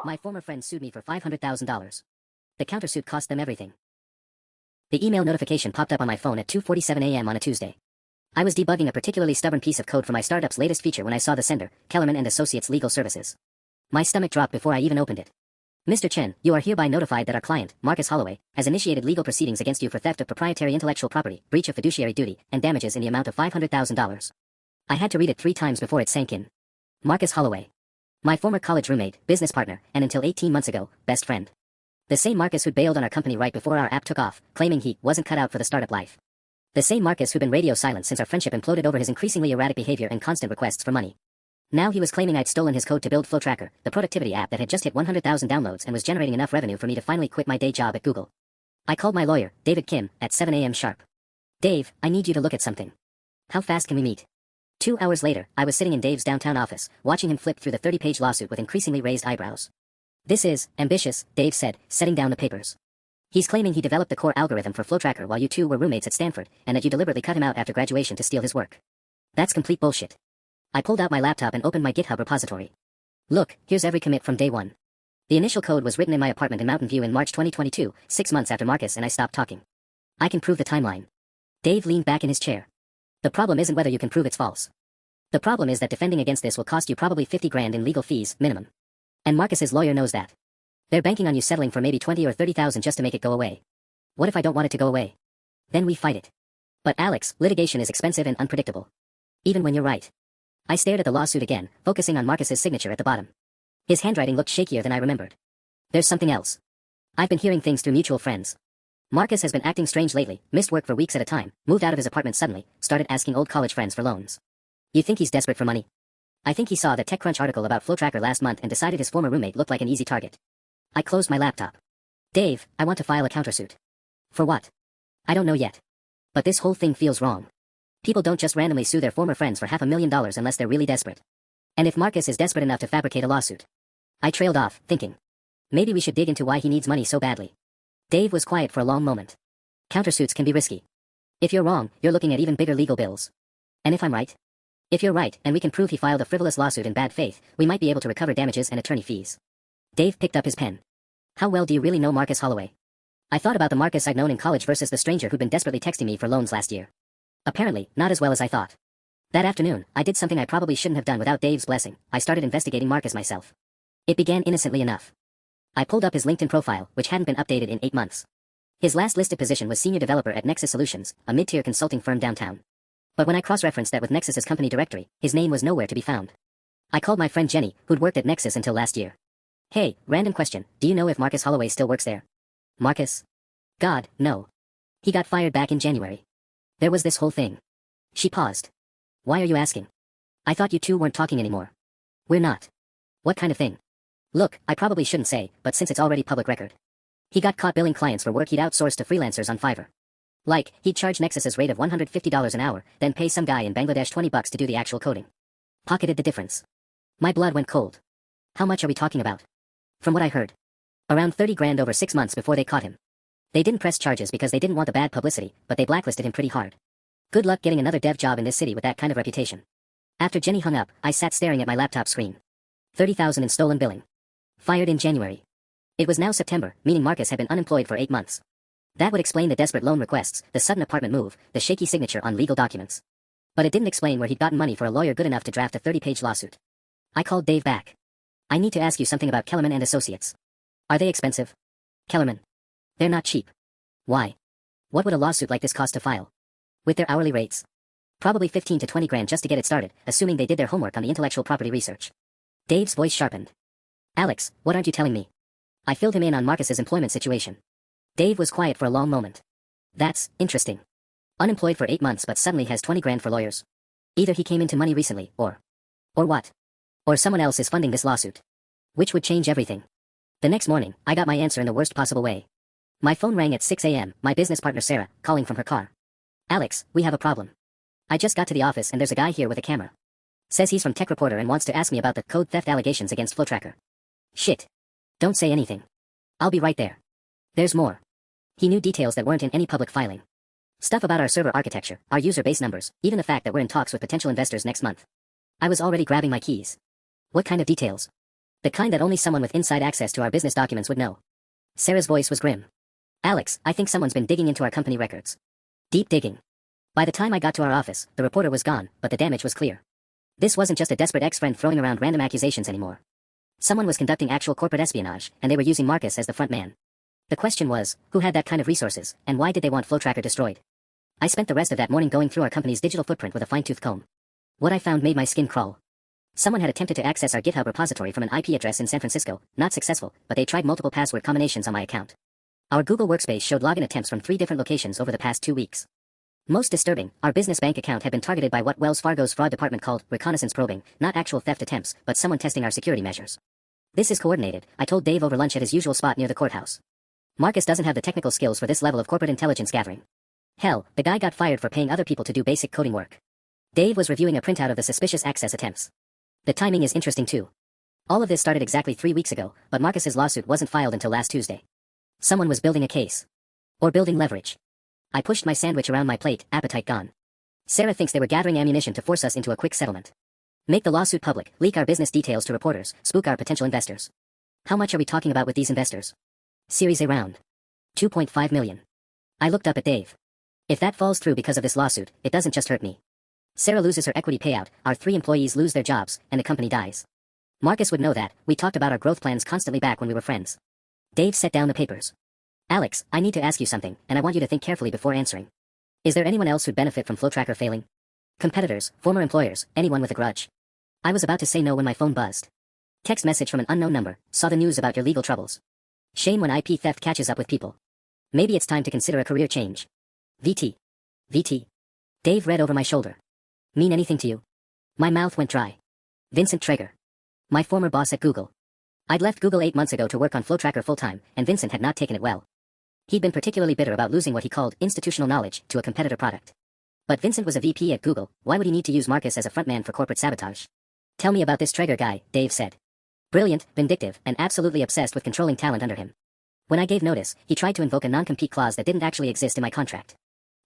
My former friend sued me for $500,000. The countersuit cost them everything. The email notification popped up on my phone at 2:47 a.m. on a Tuesday. I was debugging a particularly stubborn piece of code for my startup's latest feature when I saw the sender, Kellerman and Associates Legal Services. My stomach dropped before I even opened it. Mr. Chen, you are hereby notified that our client, Marcus Holloway, has initiated legal proceedings against you for theft of proprietary intellectual property, breach of fiduciary duty, and damages in the amount of $500,000. I had to read it 3 times before it sank in. Marcus Holloway. My former college roommate, business partner, and until 18 months ago, best friend. The same Marcus who'd bailed on our company right before our app took off, claiming he wasn't cut out for the startup life. The same Marcus who'd been radio silent since our friendship imploded over his increasingly erratic behavior and constant requests for money. Now he was claiming I'd stolen his code to build FlowTracker, the productivity app that had just hit 100,000 downloads and was generating enough revenue for me to finally quit my day job at Google. I called my lawyer, David Kim, at 7 a.m. sharp. Dave, I need you to look at something. How fast can we meet? 2 hours later, I was sitting in Dave's downtown office, watching him flip through the 30-page lawsuit with increasingly raised eyebrows. This is ambitious, Dave said, setting down the papers. He's claiming he developed the core algorithm for FlowTracker while you two were roommates at Stanford, and that you deliberately cut him out after graduation to steal his work. That's complete bullshit. I pulled out my laptop and opened my GitHub repository. Look, here's every commit from day one. The initial code was written in my apartment in Mountain View in March 2022, 6 months after Marcus and I stopped talking. I can prove the timeline. Dave leaned back in his chair. The problem isn't whether you can prove it's false. The problem is that defending against this will cost you probably 50 grand in legal fees, minimum. And Marcus's lawyer knows that. They're banking on you settling for maybe 20 or 30,000 just to make it go away. What if I don't want it to go away? Then we fight it. But Alex, litigation is expensive and unpredictable. Even when you're right. I stared at the lawsuit again, focusing on Marcus's signature at the bottom. His handwriting looked shakier than I remembered. There's something else. I've been hearing things through mutual friends. Marcus has been acting strange lately, missed work for weeks at a time, moved out of his apartment suddenly, started asking old college friends for loans. You think he's desperate for money? I think he saw the TechCrunch article about FlowTracker last month and decided his former roommate looked like an easy target. I closed my laptop. Dave, I want to file a countersuit. For what? I don't know yet. But this whole thing feels wrong. People don't just randomly sue their former friends for $500,000 unless they're really desperate. And if Marcus is desperate enough to fabricate a lawsuit. I trailed off, thinking. Maybe we should dig into why he needs money so badly. Dave was quiet for a long moment. Countersuits can be risky. If you're wrong, you're looking at even bigger legal bills. And if I'm right? If you're right, and we can prove he filed a frivolous lawsuit in bad faith, we might be able to recover damages and attorney fees. Dave picked up his pen. How well do you really know Marcus Holloway? I thought about the Marcus I'd known in college versus the stranger who'd been desperately texting me for loans last year. Apparently, not as well as I thought. That afternoon, I did something I probably shouldn't have done without Dave's blessing. I started investigating Marcus myself. It began innocently enough. I pulled up his LinkedIn profile, which hadn't been updated in 8 months. His last listed position was senior developer at Nexus Solutions, a mid-tier consulting firm downtown. But when I cross-referenced that with Nexus's company directory, his name was nowhere to be found. I called my friend Jenny, who'd worked at Nexus until last year. Hey, random question, do you know if Marcus Holloway still works there? Marcus? God, no. He got fired back in January. There was this whole thing. She paused. Why are you asking? I thought you two weren't talking anymore. We're not. What kind of thing? Look, I probably shouldn't say, but since it's already public record. He got caught billing clients for work he'd outsourced to freelancers on Fiverr. Like, he'd charge Nexus's rate of $150 an hour, then pay some guy in Bangladesh $20 to do the actual coding. Pocketed the difference. My blood went cold. How much are we talking about? From what I heard. Around 30 grand over 6 months before they caught him. They didn't press charges because they didn't want the bad publicity, but they blacklisted him pretty hard. Good luck getting another dev job in this city with that kind of reputation. After Jenny hung up, I sat staring at my laptop screen. 30,000 in stolen billing. Fired in January. It was now September, meaning Marcus had been unemployed for 8 months. That would explain the desperate loan requests, the sudden apartment move, the shaky signature on legal documents. But it didn't explain where he'd gotten money for a lawyer good enough to draft a 30-page lawsuit. I called Dave back. I need to ask you something about Kellerman and Associates. Are they expensive? Kellerman. They're not cheap. Why? What would a lawsuit like this cost to file? With their hourly rates? Probably 15 to 20 grand just to get it started, assuming they did their homework on the intellectual property research. Dave's voice sharpened. Alex, what aren't you telling me? I filled him in on Marcus's employment situation. Dave was quiet for a long moment. That's interesting. Unemployed for 8 months but suddenly has 20 grand for lawyers. Either he came into money recently, or what? Or someone else is funding this lawsuit. Which would change everything. The next morning, I got my answer in the worst possible way. My phone rang at 6 a.m., my business partner Sarah, calling from her car. Alex, we have a problem. I just got to the office and there's a guy here with a camera. Says he's from Tech Reporter and wants to ask me about the code theft allegations against FlowTracker. Shit. Don't say anything. I'll be right there. There's more. He knew details that weren't in any public filing. Stuff about our server architecture, our user base numbers, even the fact that we're in talks with potential investors next month. I was already grabbing my keys. What kind of details? The kind that only someone with inside access to our business documents would know. Sarah's voice was grim. Alex, I think someone's been digging into our company records. Deep digging. By the time I got to our office, the reporter was gone, but the damage was clear. This wasn't just a desperate ex-friend throwing around random accusations anymore. Someone was conducting actual corporate espionage, and they were using Marcus as the front man. The question was, who had that kind of resources, and why did they want FlowTracker destroyed? I spent the rest of that morning going through our company's digital footprint with a fine-tooth comb. What I found made my skin crawl. Someone had attempted to access our GitHub repository from an IP address in San Francisco, not successful, but they tried multiple password combinations on my account. Our Google Workspace showed login attempts from 3 different locations over the past 2 weeks. Most disturbing, our business bank account had been targeted by what Wells Fargo's fraud department called reconnaissance probing, not actual theft attempts, but someone testing our security measures. This is coordinated, I told Dave over lunch at his usual spot near the courthouse. Marcus doesn't have the technical skills for this level of corporate intelligence gathering. Hell, the guy got fired for paying other people to do basic coding work. Dave was reviewing a printout of the suspicious access attempts. The timing is interesting too. All of this started exactly 3 weeks ago, but Marcus's lawsuit wasn't filed until last Tuesday. Someone was building a case. Or building leverage. I pushed my sandwich around my plate, appetite gone. Sarah thinks they were gathering ammunition to force us into a quick settlement. Make the lawsuit public, leak our business details to reporters, spook our potential investors. How much are we talking about with these investors? Series A round. 2.5 million. I looked up at Dave. If that falls through because of this lawsuit, it doesn't just hurt me. Sarah loses her equity payout, our 3 employees lose their jobs, and the company dies. Marcus would know that. We talked about our growth plans constantly back when we were friends. Dave set down the papers. Alex, I need to ask you something, and I want you to think carefully before answering. Is there anyone else who'd benefit from FlowTracker failing? Competitors, former employers, anyone with a grudge? I was about to say no when my phone buzzed. Text message from an unknown number, saw the news about your legal troubles. Shame when IP theft catches up with people. Maybe it's time to consider a career change. VT. VT. Dave read over my shoulder. Mean anything to you? My mouth went dry. Vincent Traeger. My former boss at Google. I'd left Google 8 months ago to work on FlowTracker full-time, and Vincent had not taken it well. He'd been particularly bitter about losing what he called institutional knowledge to a competitor product. But Vincent was a VP at Google, why would he need to use Marcus as a frontman for corporate sabotage? Tell me about this Traeger guy, Dave said. Brilliant, vindictive, and absolutely obsessed with controlling talent under him. When I gave notice, he tried to invoke a non-compete clause that didn't actually exist in my contract.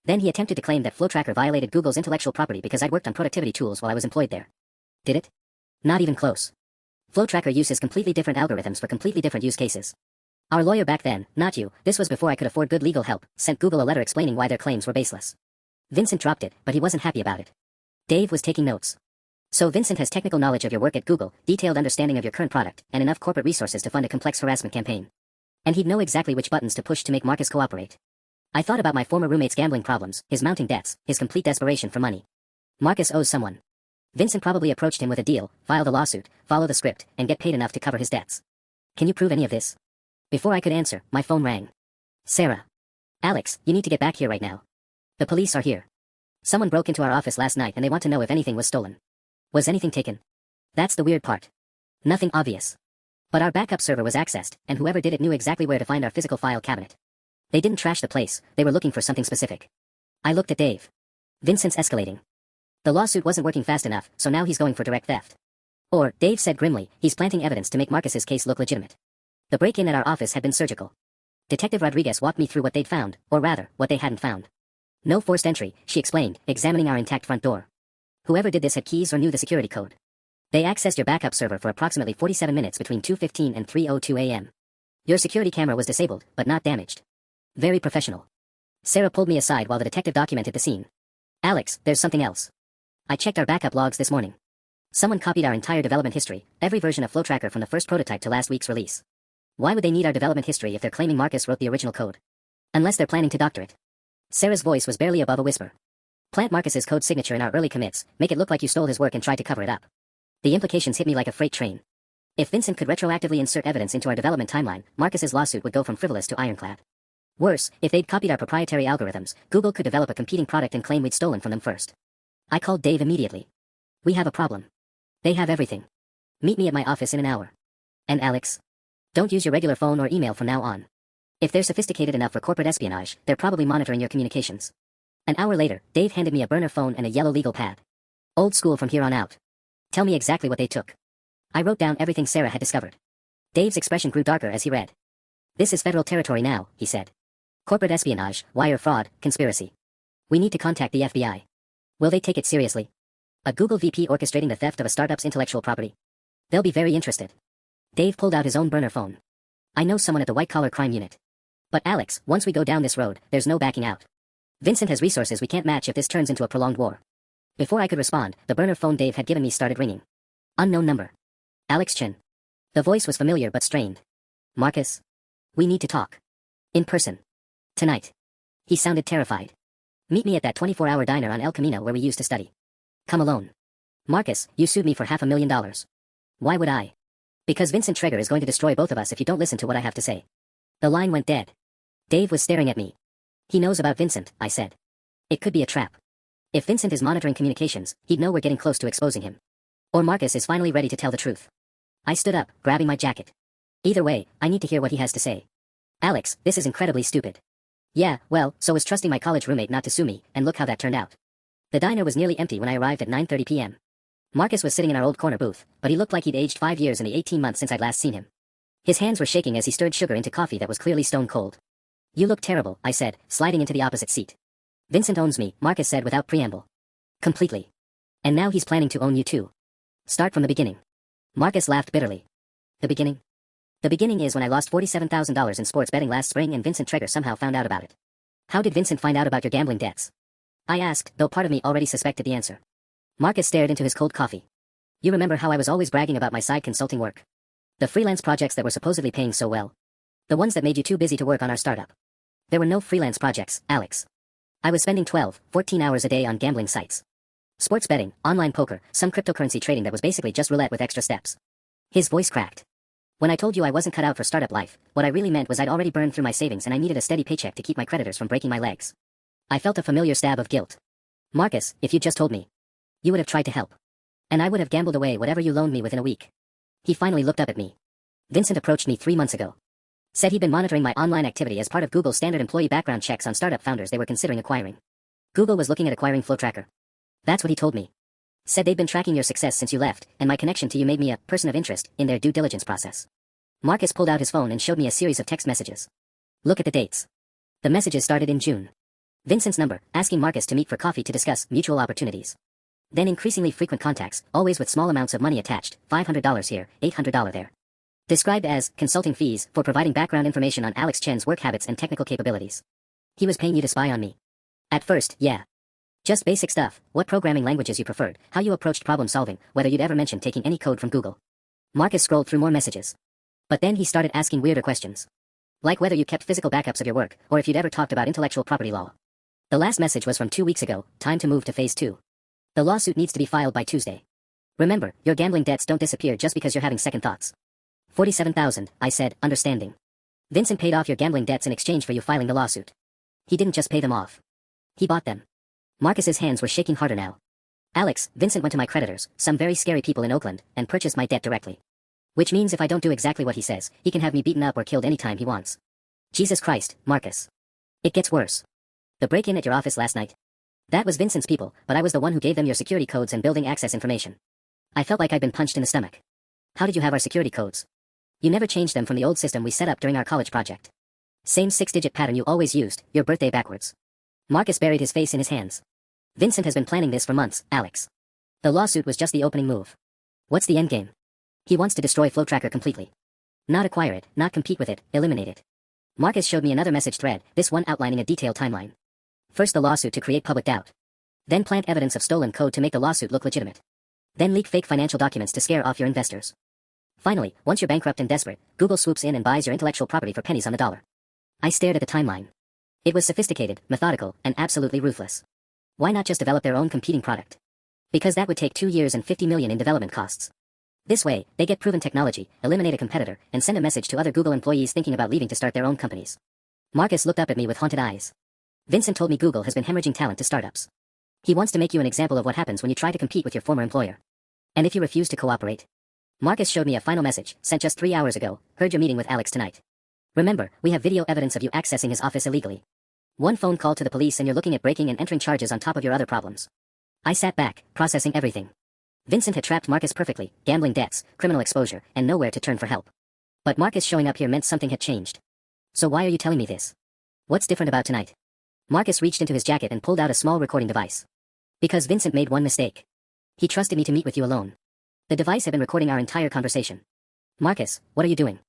Then he attempted to claim that FlowTracker violated Google's intellectual property because I'd worked on productivity tools while I was employed there. Did it? Not even close. FlowTracker uses completely different algorithms for completely different use cases. Our lawyer back then, not you, this was before I could afford good legal help, sent Google a letter explaining why their claims were baseless. Vincent dropped it, but he wasn't happy about it. Dave was taking notes. So Vincent has technical knowledge of your work at Google, detailed understanding of your current product, and enough corporate resources to fund a complex harassment campaign. And he'd know exactly which buttons to push to make Marcus cooperate. I thought about my former roommate's gambling problems, his mounting debts, his complete desperation for money. Marcus owes someone. Vincent probably approached him with a deal, filed a lawsuit, follow the script, and get paid enough to cover his debts. Can you prove any of this? Before I could answer, my phone rang. Sarah. Alex, you need to get back here right now. The police are here. Someone broke into our office last night and they want to know if anything was stolen. Was anything taken? That's the weird part. Nothing obvious. But our backup server was accessed, and whoever did it knew exactly where to find our physical file cabinet. They didn't trash the place, they were looking for something specific. I looked at Dave. Vincent's escalating. The lawsuit wasn't working fast enough, so now he's going for direct theft. Or, Dave said grimly, he's planting evidence to make Marcus's case look legitimate. The break-in at our office had been surgical. Detective Rodriguez walked me through what they'd found, or rather, what they hadn't found. No forced entry, she explained, examining our intact front door. Whoever did this had keys or knew the security code. They accessed your backup server for approximately 47 minutes between 2:15 and 3:02 a.m. Your security camera was disabled, but not damaged. Very professional. Sarah pulled me aside while the detective documented the scene. Alex, there's something else. I checked our backup logs this morning. Someone copied our entire development history, every version of FlowTracker from the first prototype to last week's release. Why would they need our development history if they're claiming Marcus wrote the original code? Unless they're planning to doctor it. Sarah's voice was barely above a whisper. Plant Marcus's code signature in our early commits, make it look like you stole his work and tried to cover it up. The implications hit me like a freight train. If Vincent could retroactively insert evidence into our development timeline, Marcus's lawsuit would go from frivolous to ironclad. Worse, if they'd copied our proprietary algorithms, Google could develop a competing product and claim we'd stolen from them first. I called Dave immediately. We have a problem. They have everything. Meet me at my office in an hour. And Alex? Don't use your regular phone or email from now on. If they're sophisticated enough for corporate espionage, they're probably monitoring your communications. An hour later, Dave handed me a burner phone and a yellow legal pad. Old school from here on out. Tell me exactly what they took. I wrote down everything Sarah had discovered. Dave's expression grew darker as he read. This is federal territory now, he said. Corporate espionage, wire fraud, conspiracy. We need to contact the FBI. Will they take it seriously? A Google VP orchestrating the theft of a startup's intellectual property? They'll be very interested. Dave pulled out his own burner phone. I know someone at the white-collar crime unit. But Alex, once we go down this road, there's no backing out. Vincent has resources we can't match if this turns into a prolonged war. Before I could respond, the burner phone Dave had given me started ringing. Unknown number. Alex Chen. The voice was familiar but strained. Marcus. We need to talk. In person. Tonight. He sounded terrified. Meet me at that 24-hour diner on El Camino where we used to study. Come alone. Marcus, you sued me for $500,000. Why would I? Because Vincent Traeger is going to destroy both of us if you don't listen to what I have to say. The line went dead. Dave was staring at me. He knows about Vincent, I said. It could be a trap. If Vincent is monitoring communications, he'd know we're getting close to exposing him. Or Marcus is finally ready to tell the truth. I stood up, grabbing my jacket. Either way, I need to hear what he has to say. Alex, this is incredibly stupid. Yeah, well, so was trusting my college roommate not to sue me, and look how that turned out. The diner was nearly empty when I arrived at 9:30 p.m. Marcus was sitting in our old corner booth, but he looked like he'd aged 5 years in the 18 months since I'd last seen him. His hands were shaking as he stirred sugar into coffee that was clearly stone cold. You look terrible, I said, sliding into the opposite seat. Vincent owns me, Marcus said without preamble. Completely. And now he's planning to own you too. Start from the beginning. Marcus laughed bitterly. The beginning? The beginning is when I lost $47,000 in sports betting last spring and Vincent Traeger somehow found out about it. How did Vincent find out about your gambling debts? I asked, though part of me already suspected the answer. Marcus stared into his cold coffee. You remember how I was always bragging about my side consulting work? The freelance projects that were supposedly paying so well. The ones that made you too busy to work on our startup. There were no freelance projects, Alex. I was spending 12, 14 hours a day on gambling sites. Sports betting, online poker, some cryptocurrency trading that was basically just roulette with extra steps. His voice cracked. When I told you I wasn't cut out for startup life, what I really meant was I'd already burned through my savings and I needed a steady paycheck to keep my creditors from breaking my legs. I felt a familiar stab of guilt. Marcus, if you'd just told me, you would have tried to help. And I would have gambled away whatever you loaned me within a week. He finally looked up at me. Vincent approached me 3 months ago. Said he'd been monitoring my online activity as part of Google's standard employee background checks on startup founders they were considering acquiring. Google was looking at acquiring Flow Tracker. That's what he told me. Said they'd been tracking your success since you left, and my connection to you made me a person of interest in their due diligence process. Marcus pulled out his phone and showed me a series of text messages. Look at the dates. The messages started in June. Vincent's number, asking Marcus to meet for coffee to discuss mutual opportunities. Then increasingly frequent contacts, always with small amounts of money attached, $500 here, $800 there. Described as consulting fees for providing background information on Alex Chen's work habits and technical capabilities. He was paying you to spy on me. At first, yeah. Just basic stuff, what programming languages you preferred, how you approached problem solving, whether you'd ever mentioned taking any code from Google. Marcus scrolled through more messages. But then he started asking weirder questions. Like whether you kept physical backups of your work, or if you'd ever talked about intellectual property law. The last message was from 2 weeks ago, time to move to phase 2. The lawsuit needs to be filed by Tuesday. Remember, your gambling debts don't disappear just because you're having second thoughts. $47,000, I said, understanding. Vincent paid off your gambling debts in exchange for you filing the lawsuit. He didn't just pay them off. He bought them. Marcus's hands were shaking harder now. Alex, Vincent went to my creditors, some very scary people in Oakland, and purchased my debt directly. Which means if I don't do exactly what he says, he can have me beaten up or killed anytime he wants. Jesus Christ, Marcus. It gets worse. The break-in at your office last night. That was Vincent's people, but I was the one who gave them your security codes and building access information. I felt like I'd been punched in the stomach. How did you have our security codes? You never changed them from the old system we set up during our college project. Same 6-digit pattern you always used, your birthday backwards. Marcus buried his face in his hands. Vincent has been planning this for months, Alex. The lawsuit was just the opening move. What's the endgame? He wants to destroy Flow Tracker completely. Not acquire it, not compete with it, eliminate it. Marcus showed me another message thread, this one outlining a detailed timeline. First the lawsuit to create public doubt. Then plant evidence of stolen code to make the lawsuit look legitimate. Then leak fake financial documents to scare off your investors. Finally, once you're bankrupt and desperate, Google swoops in and buys your intellectual property for pennies on the dollar. I stared at the timeline. It was sophisticated, methodical, and absolutely ruthless. Why not just develop their own competing product? Because that would take 2 years and $50 million in development costs. This way, they get proven technology, eliminate a competitor, and send a message to other Google employees thinking about leaving to start their own companies. Marcus looked up at me with haunted eyes. Vincent told me Google has been hemorrhaging talent to startups. He wants to make you an example of what happens when you try to compete with your former employer. And if you refuse to cooperate. Marcus showed me a final message, sent just 3 hours ago, heard your meeting with Alex tonight. Remember, we have video evidence of you accessing his office illegally. One phone call to the police and you're looking at breaking and entering charges on top of your other problems. I sat back, processing everything. Vincent had trapped Marcus perfectly, gambling debts, criminal exposure, and nowhere to turn for help. But Marcus showing up here meant something had changed. So why are you telling me this? What's different about tonight? Marcus reached into his jacket and pulled out a small recording device. Because Vincent made one mistake. He trusted me to meet with you alone. The device had been recording our entire conversation. Marcus, what are you doing?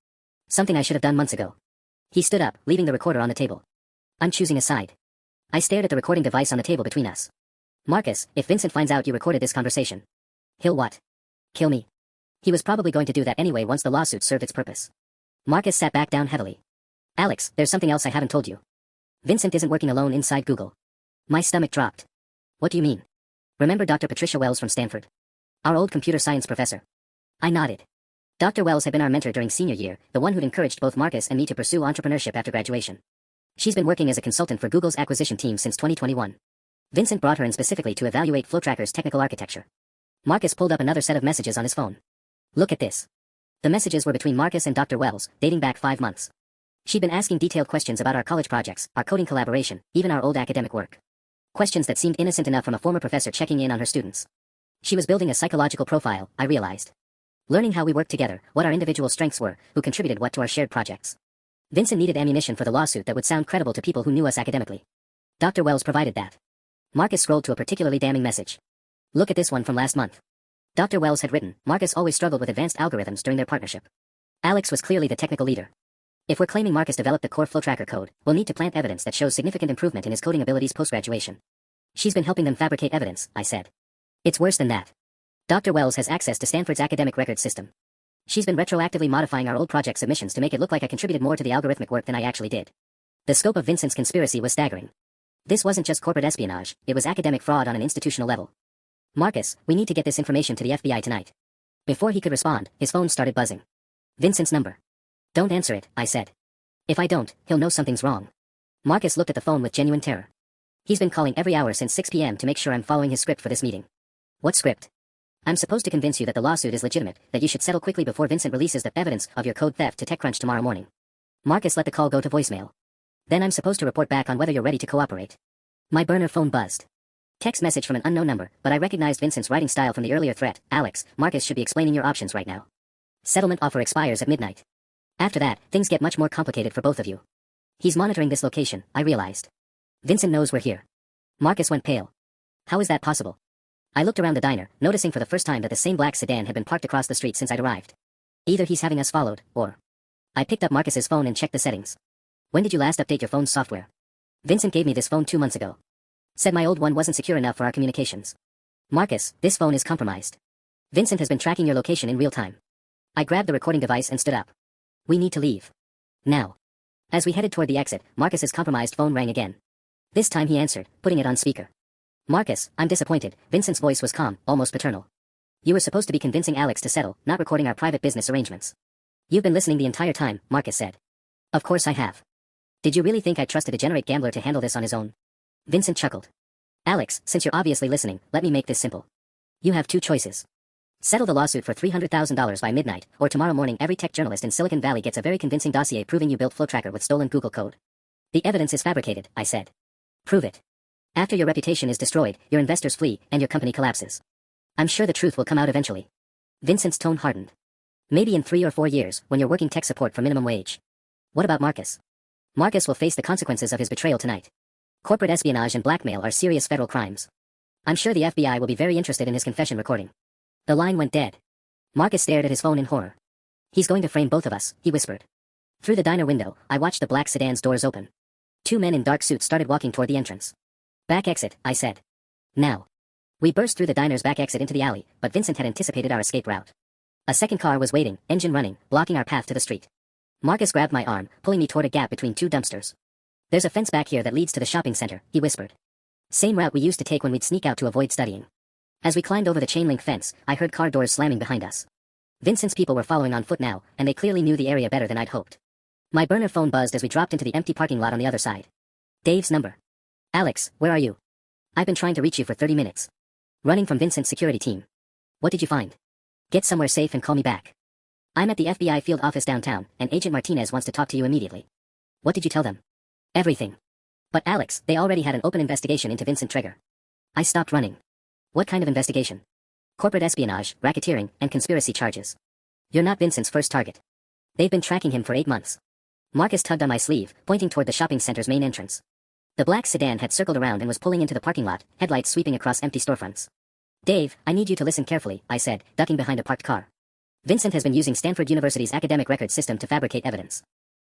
Something I should have done months ago. He stood up, leaving the recorder on the table. I'm choosing a side. I stared at the recording device on the table between us. Marcus, if Vincent finds out you recorded this conversation, he'll what? Kill me. He was probably going to do that anyway once the lawsuit served its purpose. Marcus sat back down heavily. Alex, there's something else I haven't told you. Vincent isn't working alone inside Google. My stomach dropped. What do you mean? Remember Dr. Patricia Wells from Stanford? Our old computer science professor. I nodded. Dr. Wells had been our mentor during senior year, the one who'd encouraged both Marcus and me to pursue entrepreneurship after graduation. She's been working as a consultant for Google's acquisition team since 2021. Vincent brought her in specifically to evaluate FlowTracker's technical architecture. Marcus pulled up another set of messages on his phone. Look at this. The messages were between Marcus and Dr. Wells, dating back 5 months. She'd been asking detailed questions about our college projects, our coding collaboration, even our old academic work. Questions that seemed innocent enough from a former professor checking in on her students. She was building a psychological profile, I realized. Learning how we worked together, what our individual strengths were, who contributed what to our shared projects. Vincent needed ammunition for the lawsuit that would sound credible to people who knew us academically. Dr. Wells provided that. Marcus scrolled to a particularly damning message. Look at this one from last month. Dr. Wells had written, Marcus always struggled with advanced algorithms during their partnership. Alex was clearly the technical leader. If we're claiming Marcus developed the core FlowTracker code, we'll need to plant evidence that shows significant improvement in his coding abilities post-graduation. She's been helping them fabricate evidence, I said. It's worse than that. Dr. Wells has access to Stanford's academic records system. She's been retroactively modifying our old project submissions to make it look like I contributed more to the algorithmic work than I actually did. The scope of Vincent's conspiracy was staggering. This wasn't just corporate espionage, it was academic fraud on an institutional level. Marcus, we need to get this information to the FBI tonight. Before he could respond, his phone started buzzing. Vincent's number. Don't answer it, I said. If I don't, he'll know something's wrong. Marcus looked at the phone with genuine terror. He's been calling every hour since 6 p.m. to make sure I'm following his script for this meeting. What script? I'm supposed to convince you that the lawsuit is legitimate, that you should settle quickly before Vincent releases the evidence of your code theft to TechCrunch tomorrow morning. Marcus let the call go to voicemail. Then I'm supposed to report back on whether you're ready to cooperate. My burner phone buzzed. Text message from an unknown number, but I recognized Vincent's writing style from the earlier threat. Alex, Marcus should be explaining your options right now. Settlement offer expires at midnight. After that, things get much more complicated for both of you. He's monitoring this location, I realized. Vincent knows we're here. Marcus went pale. How is that possible? I looked around the diner, noticing for the first time that the same black sedan had been parked across the street since I'd arrived. Either he's having us followed, or... I picked up Marcus's phone and checked the settings. When did you last update your phone's software? Vincent gave me this phone 2 months ago. Said my old one wasn't secure enough for our communications. Marcus, this phone is compromised. Vincent has been tracking your location in real time. I grabbed the recording device and stood up. We need to leave. Now. As we headed toward the exit, Marcus's compromised phone rang again. This time he answered, putting it on speaker. Marcus, I'm disappointed. Vincent's voice was calm, almost paternal. You were supposed to be convincing Alex to settle, not recording our private business arrangements. You've been listening the entire time, Marcus said. Of course I have. Did you really think I'd trust a degenerate gambler to handle this on his own? Vincent chuckled. Alex, since you're obviously listening, let me make this simple. You have 2 choices. Settle the lawsuit for $300,000 by midnight, or tomorrow morning every tech journalist in Silicon Valley gets a very convincing dossier proving you built FlowTracker with stolen Google code. The evidence is fabricated, I said. Prove it. After your reputation is destroyed, your investors flee, and your company collapses. I'm sure the truth will come out eventually. Vincent's tone hardened. Maybe in 3 or 4 years, when you're working tech support for minimum wage. What about Marcus? Marcus will face the consequences of his betrayal tonight. Corporate espionage and blackmail are serious federal crimes. I'm sure the FBI will be very interested in his confession recording. The line went dead. Marcus stared at his phone in horror. He's going to frame both of us, he whispered. Through the diner window, I watched the black sedan's doors open. 2 men in dark suits started walking toward the entrance. Back exit, I said. Now. We burst through the diner's back exit into the alley, but Vincent had anticipated our escape route. A second car was waiting, engine running, blocking our path to the street. Marcus grabbed my arm, pulling me toward a gap between 2 dumpsters. There's a fence back here that leads to the shopping center, he whispered. Same route we used to take when we'd sneak out to avoid studying. As we climbed over the chain-link fence, I heard car doors slamming behind us. Vincent's people were following on foot now, and they clearly knew the area better than I'd hoped. My burner phone buzzed as we dropped into the empty parking lot on the other side. Dave's number. Alex, where are you? I've been trying to reach you for 30 minutes. Running from Vincent's security team. What did you find? Get somewhere safe and call me back. I'm at the FBI field office downtown, and Agent Martinez wants to talk to you immediately. What did you tell them? Everything. But Alex, they already had an open investigation into Vincent Traeger. I stopped running. What kind of investigation? Corporate espionage, racketeering, and conspiracy charges. You're not Vincent's first target. They've been tracking him for 8 months. Marcus tugged on my sleeve, pointing toward the shopping center's main entrance. The black sedan had circled around and was pulling into the parking lot, headlights sweeping across empty storefronts. Dave, I need you to listen carefully, I said, ducking behind a parked car. Vincent has been using Stanford University's academic records system to fabricate evidence.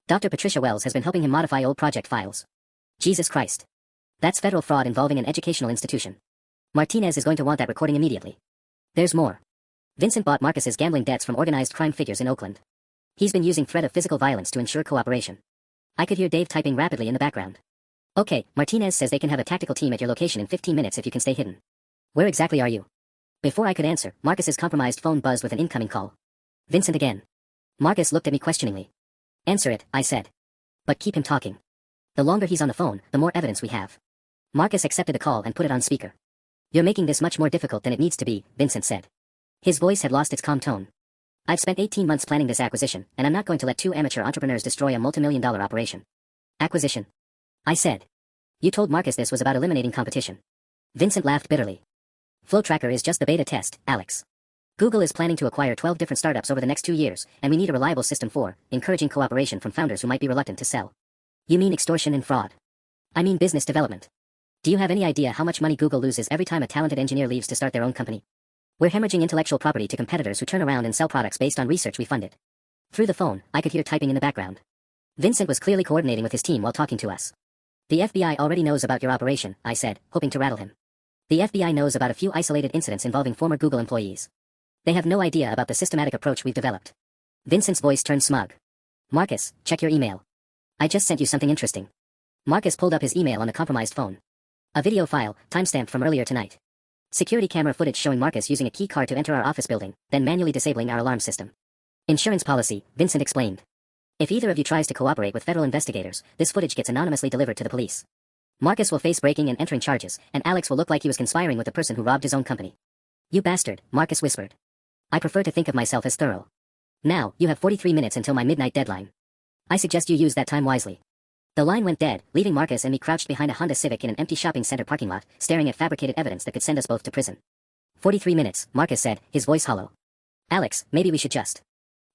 Dr. Patricia Wells has been helping him modify old project files. Jesus Christ. That's federal fraud involving an educational institution. Martinez is going to want that recording immediately. There's more. Vincent bought Marcus's gambling debts from organized crime figures in Oakland. He's been using threat of physical violence to ensure cooperation. I could hear Dave typing rapidly in the background. Okay, Martinez says they can have a tactical team at your location in 15 minutes if you can stay hidden. Where exactly are you? Before I could answer, Marcus's compromised phone buzzed with an incoming call. Vincent again. Marcus looked at me questioningly. Answer it, I said. But keep him talking. The longer he's on the phone, the more evidence we have. Marcus accepted the call and put it on speaker. You're making this much more difficult than it needs to be, Vincent said. His voice had lost its calm tone. I've spent 18 months planning this acquisition, and I'm not going to let two amateur entrepreneurs destroy a multi-million-dollar operation. Acquisition? I said. You told Marcus this was about eliminating competition. Vincent laughed bitterly. Flow Tracker is just the beta test, Alex. Google is planning to acquire 12 different startups over the next 2 years, and we need a reliable system for encouraging cooperation from founders who might be reluctant to sell. You mean extortion and fraud? I mean business development. Do you have any idea how much money Google loses every time a talented engineer leaves to start their own company? We're hemorrhaging intellectual property to competitors who turn around and sell products based on research we funded. Through the phone, I could hear typing in the background. Vincent was clearly coordinating with his team while talking to us. The FBI already knows about your operation, I said, hoping to rattle him. The FBI knows about a few isolated incidents involving former Google employees. They have no idea about the systematic approach we've developed. Vincent's voice turned smug. Marcus, check your email. I just sent you something interesting. Marcus pulled up his email on the compromised phone. A video file, timestamped from earlier tonight. Security camera footage showing Marcus using a key card to enter our office building, then manually disabling our alarm system. Insurance policy, Vincent explained. If either of you tries to cooperate with federal investigators, this footage gets anonymously delivered to the police. Marcus will face breaking and entering charges, and Alex will look like he was conspiring with the person who robbed his own company. You bastard, Marcus whispered. I prefer to think of myself as thorough. Now, you have 43 minutes until my midnight deadline. I suggest you use that time wisely. The line went dead, leaving Marcus and me crouched behind a Honda Civic in an empty shopping center parking lot, staring at fabricated evidence that could send us both to prison. 43 minutes, Marcus said, his voice hollow. Alex, maybe we should just.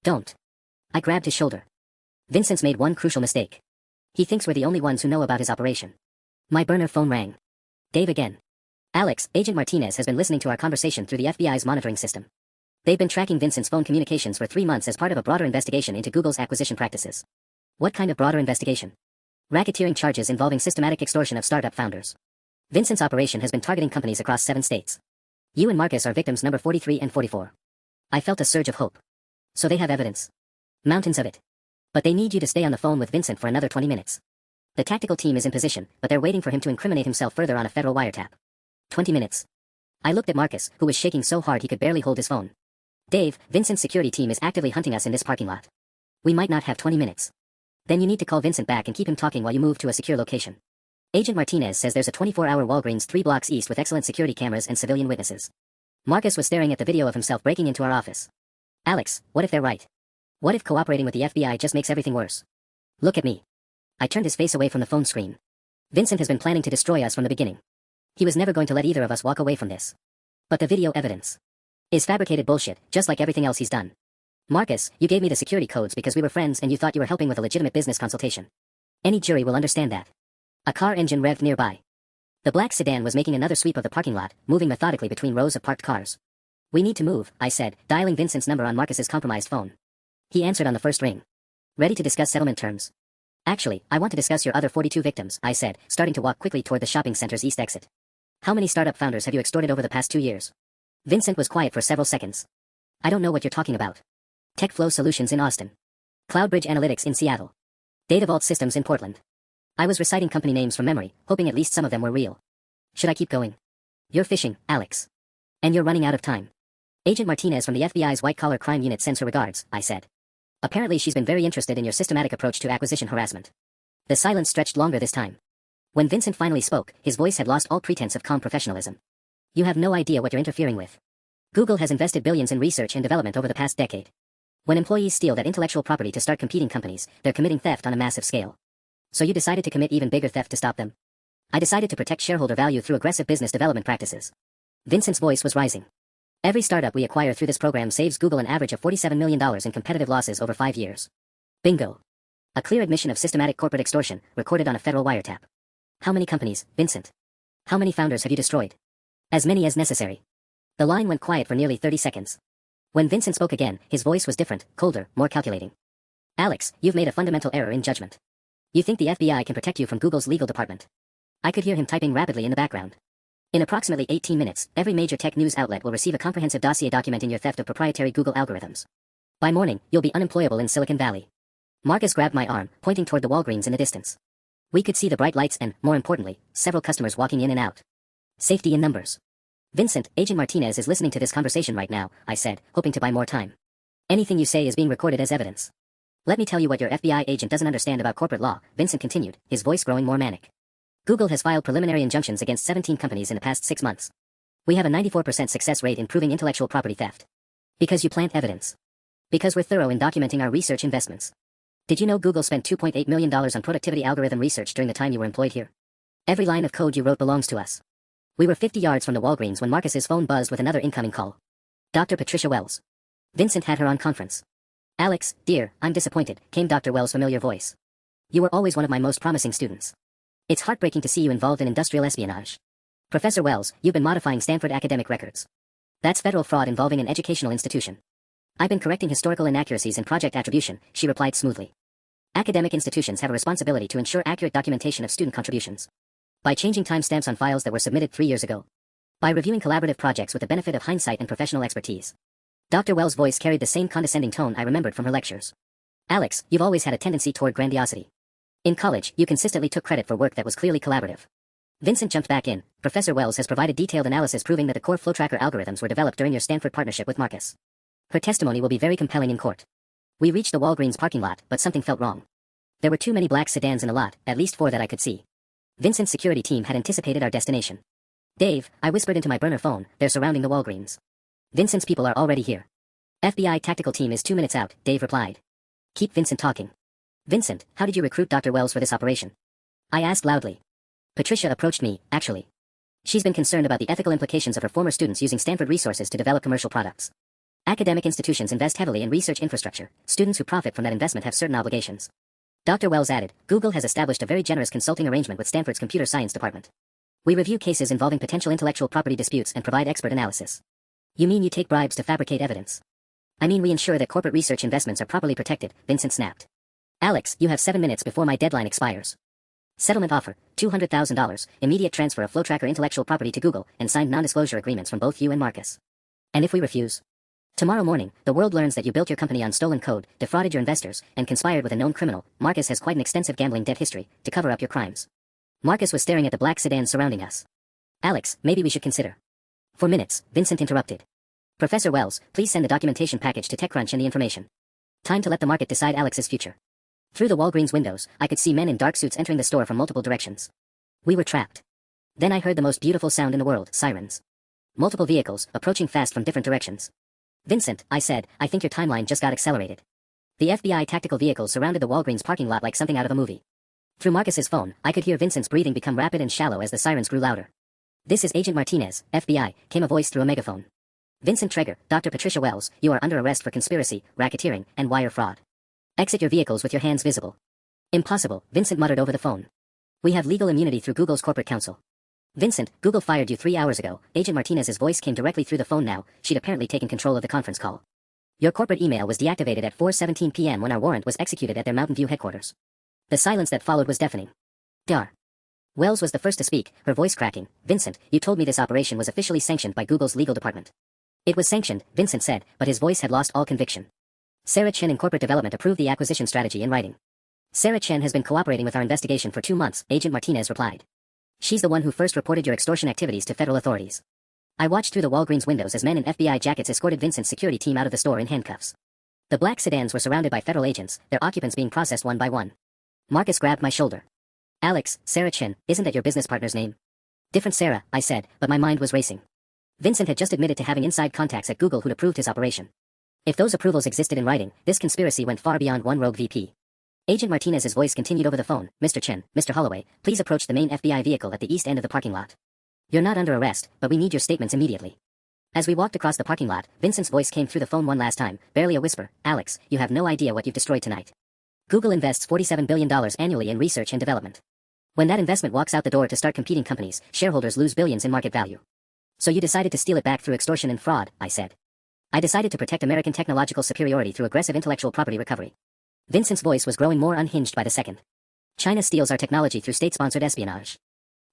Don't. I grabbed his shoulder. Vincent's made one crucial mistake. He thinks we're the only ones who know about his operation. My burner phone rang. Dave again. Alex, Agent Martinez has been listening to our conversation through the FBI's monitoring system. They've been tracking Vincent's phone communications for 3 months as part of a broader investigation into Google's acquisition practices. What kind of broader investigation? Racketeering charges involving systematic extortion of startup founders. Vincent's operation has been targeting companies across 7 states. You and Marcus are victims number 43 and 44. I felt a surge of hope. So they have evidence. Mountains of it. But they need you to stay on the phone with Vincent for another 20 minutes. The tactical team is in position, but they're waiting for him to incriminate himself further on a federal wiretap. 20 minutes. I looked at Marcus, who was shaking so hard he could barely hold his phone. Dave, Vincent's security team is actively hunting us in this parking lot. We might not have 20 minutes. Then you need to call Vincent back and keep him talking while you move to a secure location. Agent Martinez says there's a 24-hour Walgreens 3 blocks east with excellent security cameras and civilian witnesses. Marcus was staring at the video of himself breaking into our office. Alex, what if they're right? What if cooperating with the FBI just makes everything worse? Look at me. I turned his face away from the phone screen. Vincent has been planning to destroy us from the beginning. He was never going to let either of us walk away from this. But the video evidence is fabricated bullshit, just like everything else he's done. Marcus, you gave me the security codes because we were friends and you thought you were helping with a legitimate business consultation. Any jury will understand that. A car engine revved nearby. The black sedan was making another sweep of the parking lot, moving methodically between rows of parked cars. We need to move, I said, dialing Vincent's number on Marcus's compromised phone. He answered on the first ring. Ready to discuss settlement terms? Actually, I want to discuss your other 42 victims, I said, starting to walk quickly toward the shopping center's east exit. How many startup founders have you extorted over the past 2 years? Vincent was quiet for several seconds. I don't know what you're talking about. TechFlow Solutions in Austin. CloudBridge Analytics in Seattle. Data Vault Systems in Portland. I was reciting company names from memory, hoping at least some of them were real. Should I keep going? You're fishing, Alex. And you're running out of time. Agent Martinez from the FBI's white-collar crime unit sends her regards, I said. Apparently she's been very interested in your systematic approach to acquisition harassment. The silence stretched longer this time. When Vincent finally spoke, his voice had lost all pretense of calm professionalism. You have no idea what you're interfering with. Google has invested billions in research and development over the past decade. When employees steal that intellectual property to start competing companies, they're committing theft on a massive scale. So you decided to commit even bigger theft to stop them? I decided to protect shareholder value through aggressive business development practices. Vincent's voice was rising. Every startup we acquire through this program saves Google an average of $47 million in competitive losses over 5 years. Bingo. A clear admission of systematic corporate extortion, recorded on a federal wiretap. How many companies, Vincent? How many founders have you destroyed? As many as necessary. The line went quiet for nearly 30 seconds. When Vincent spoke again, his voice was different, colder, more calculating. Alex, you've made a fundamental error in judgment. You think the FBI can protect you from Google's legal department. I could hear him typing rapidly in the background. In approximately 18 minutes, every major tech news outlet will receive a comprehensive dossier documenting your theft of proprietary Google algorithms. By morning, you'll be unemployable in Silicon Valley. Marcus grabbed my arm, pointing toward the Walgreens in the distance. We could see the bright lights and, more importantly, several customers walking in and out. Safety in numbers. Vincent, Agent Martinez is listening to this conversation right now, I said, hoping to buy more time. Anything you say is being recorded as evidence. Let me tell you what your FBI agent doesn't understand about corporate law, Vincent continued, his voice growing more manic. Google has filed preliminary injunctions against 17 companies in the past 6 months. We have a 94% success rate in proving intellectual property theft. Because you plant evidence. Because we're thorough in documenting our research investments. Did you know Google spent $2.8 million on productivity algorithm research during the time you were employed here? Every line of code you wrote belongs to us. We were 50 yards from the Walgreens when Marcus's phone buzzed with another incoming call. Dr. Patricia Wells. Vincent had her on conference. Alex, dear, I'm disappointed, came Dr. Wells' familiar voice. You were always one of my most promising students. It's heartbreaking to see you involved in industrial espionage. Professor Wells, you've been modifying Stanford academic records. That's federal fraud involving an educational institution. I've been correcting historical inaccuracies in project attribution, she replied smoothly. Academic institutions have a responsibility to ensure accurate documentation of student contributions. By changing timestamps on files that were submitted 3 years ago. By reviewing collaborative projects with the benefit of hindsight and professional expertise. Dr. Wells' voice carried the same condescending tone I remembered from her lectures. Alex, you've always had a tendency toward grandiosity. In college, you consistently took credit for work that was clearly collaborative. Vincent jumped back in. Professor Wells has provided detailed analysis proving that the core flow tracker algorithms were developed during your Stanford partnership with Marcus. Her testimony will be very compelling in court. We reached the Walgreens parking lot, but something felt wrong. There were too many black sedans in the lot, at least 4 that I could see. Vincent's security team had anticipated our destination. Dave, I whispered into my burner phone, they're surrounding the Walgreens. Vincent's people are already here. FBI tactical team is 2 minutes out, Dave replied. Keep Vincent talking. Vincent, how did you recruit Dr. Wells for this operation? I asked loudly. Patricia approached me, actually. She's been concerned about the ethical implications of her former students using Stanford resources to develop commercial products. Academic institutions invest heavily in research infrastructure. Students who profit from that investment have certain obligations. Dr. Wells added, Google has established a very generous consulting arrangement with Stanford's computer science department. We review cases involving potential intellectual property disputes and provide expert analysis. You mean you take bribes to fabricate evidence? I mean we ensure that corporate research investments are properly protected, Vincent snapped. Alex, you have 7 minutes before my deadline expires. Settlement offer, $200,000, immediate transfer of FlowTracker intellectual property to Google, and signed non-disclosure agreements from both you and Marcus. And if we refuse? Tomorrow morning, the world learns that you built your company on stolen code, defrauded your investors, and conspired with a known criminal. Marcus has quite an extensive gambling debt history, to cover up your crimes. Marcus was staring at the black sedans surrounding us. Alex, maybe we should consider. For minutes, Vincent interrupted. Professor Wells, please send the documentation package to TechCrunch and the information. Time to let the market decide Alex's future. Through the Walgreens windows, I could see men in dark suits entering the store from multiple directions. We were trapped. Then I heard the most beautiful sound in the world, sirens. Multiple vehicles, approaching fast from different directions. Vincent, I said, I think your timeline just got accelerated. The FBI tactical vehicles surrounded the Walgreens parking lot like something out of a movie. Through Marcus's phone, I could hear Vincent's breathing become rapid and shallow as the sirens grew louder. This is Agent Martinez, FBI, came a voice through a megaphone. Vincent Traeger, Dr. Patricia Wells, you are under arrest for conspiracy, racketeering, and wire fraud. Exit your vehicles with your hands visible. Impossible, Vincent muttered over the phone. We have legal immunity through Google's corporate counsel. Vincent, Google fired you 3 hours ago. Agent Martinez's voice came directly through the phone now. She'd apparently taken control of the conference call. Your corporate email was deactivated at 4:17 p.m. when our warrant was executed at their Mountain View headquarters. The silence that followed was deafening. Dar. Wells was the first to speak, her voice cracking. Vincent, you told me this operation was officially sanctioned by Google's legal department. It was sanctioned, Vincent said, but his voice had lost all conviction. Sarah Chen in corporate development approved the acquisition strategy in writing. Sarah Chen has been cooperating with our investigation for 2 months, Agent Martinez replied. She's the one who first reported your extortion activities to federal authorities. I watched through the Walgreens windows as men in FBI jackets escorted Vincent's security team out of the store in handcuffs. The black sedans were surrounded by federal agents, their occupants being processed one by one. Marcus grabbed my shoulder. Alex, Sarah Chen, isn't that your business partner's name? Different Sarah, I said, but my mind was racing. Vincent had just admitted to having inside contacts at Google who'd approved his operation. If those approvals existed in writing, this conspiracy went far beyond one rogue VP. Agent Martinez's voice continued over the phone. Mr. Chen, Mr. Holloway, please approach the main FBI vehicle at the east end of the parking lot. You're not under arrest, but we need your statements immediately. As we walked across the parking lot, Vincent's voice came through the phone one last time, barely a whisper. Alex, you have no idea what you've destroyed tonight. Google invests $47 billion annually in research and development. When that investment walks out the door to start competing companies, shareholders lose billions in market value. So you decided to steal it back through extortion and fraud, I said. I decided to protect American technological superiority through aggressive intellectual property recovery. Vincent's voice was growing more unhinged by the second. China steals our technology through state-sponsored espionage.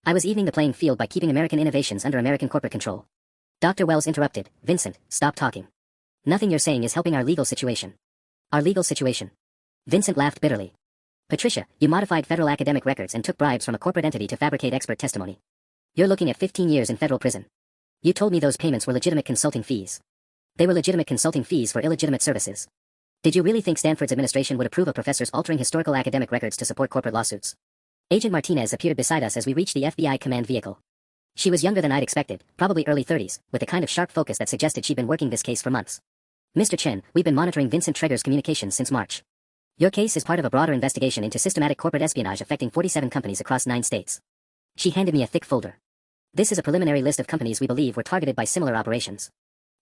I was evening the playing field by keeping American innovations under American corporate control. Dr. Wells interrupted. Vincent, stop talking. Nothing you're saying is helping our legal situation. Our legal situation. Vincent laughed bitterly. Patricia, you modified federal academic records and took bribes from a corporate entity to fabricate expert testimony. You're looking at 15 years in federal prison. You told me those payments were legitimate consulting fees. They were legitimate consulting fees for illegitimate services. Did you really think Stanford's administration would approve of professors altering historical academic records to support corporate lawsuits? Agent Martinez appeared beside us as we reached the FBI command vehicle. She was younger than I'd expected, probably early 30s, with the kind of sharp focus that suggested she'd been working this case for months. Mr. Chen, we've been monitoring Vincent Traeger's communications since March. Your case is part of a broader investigation into systematic corporate espionage affecting 47 companies across 9 states. She handed me a thick folder. This is a preliminary list of companies we believe were targeted by similar operations.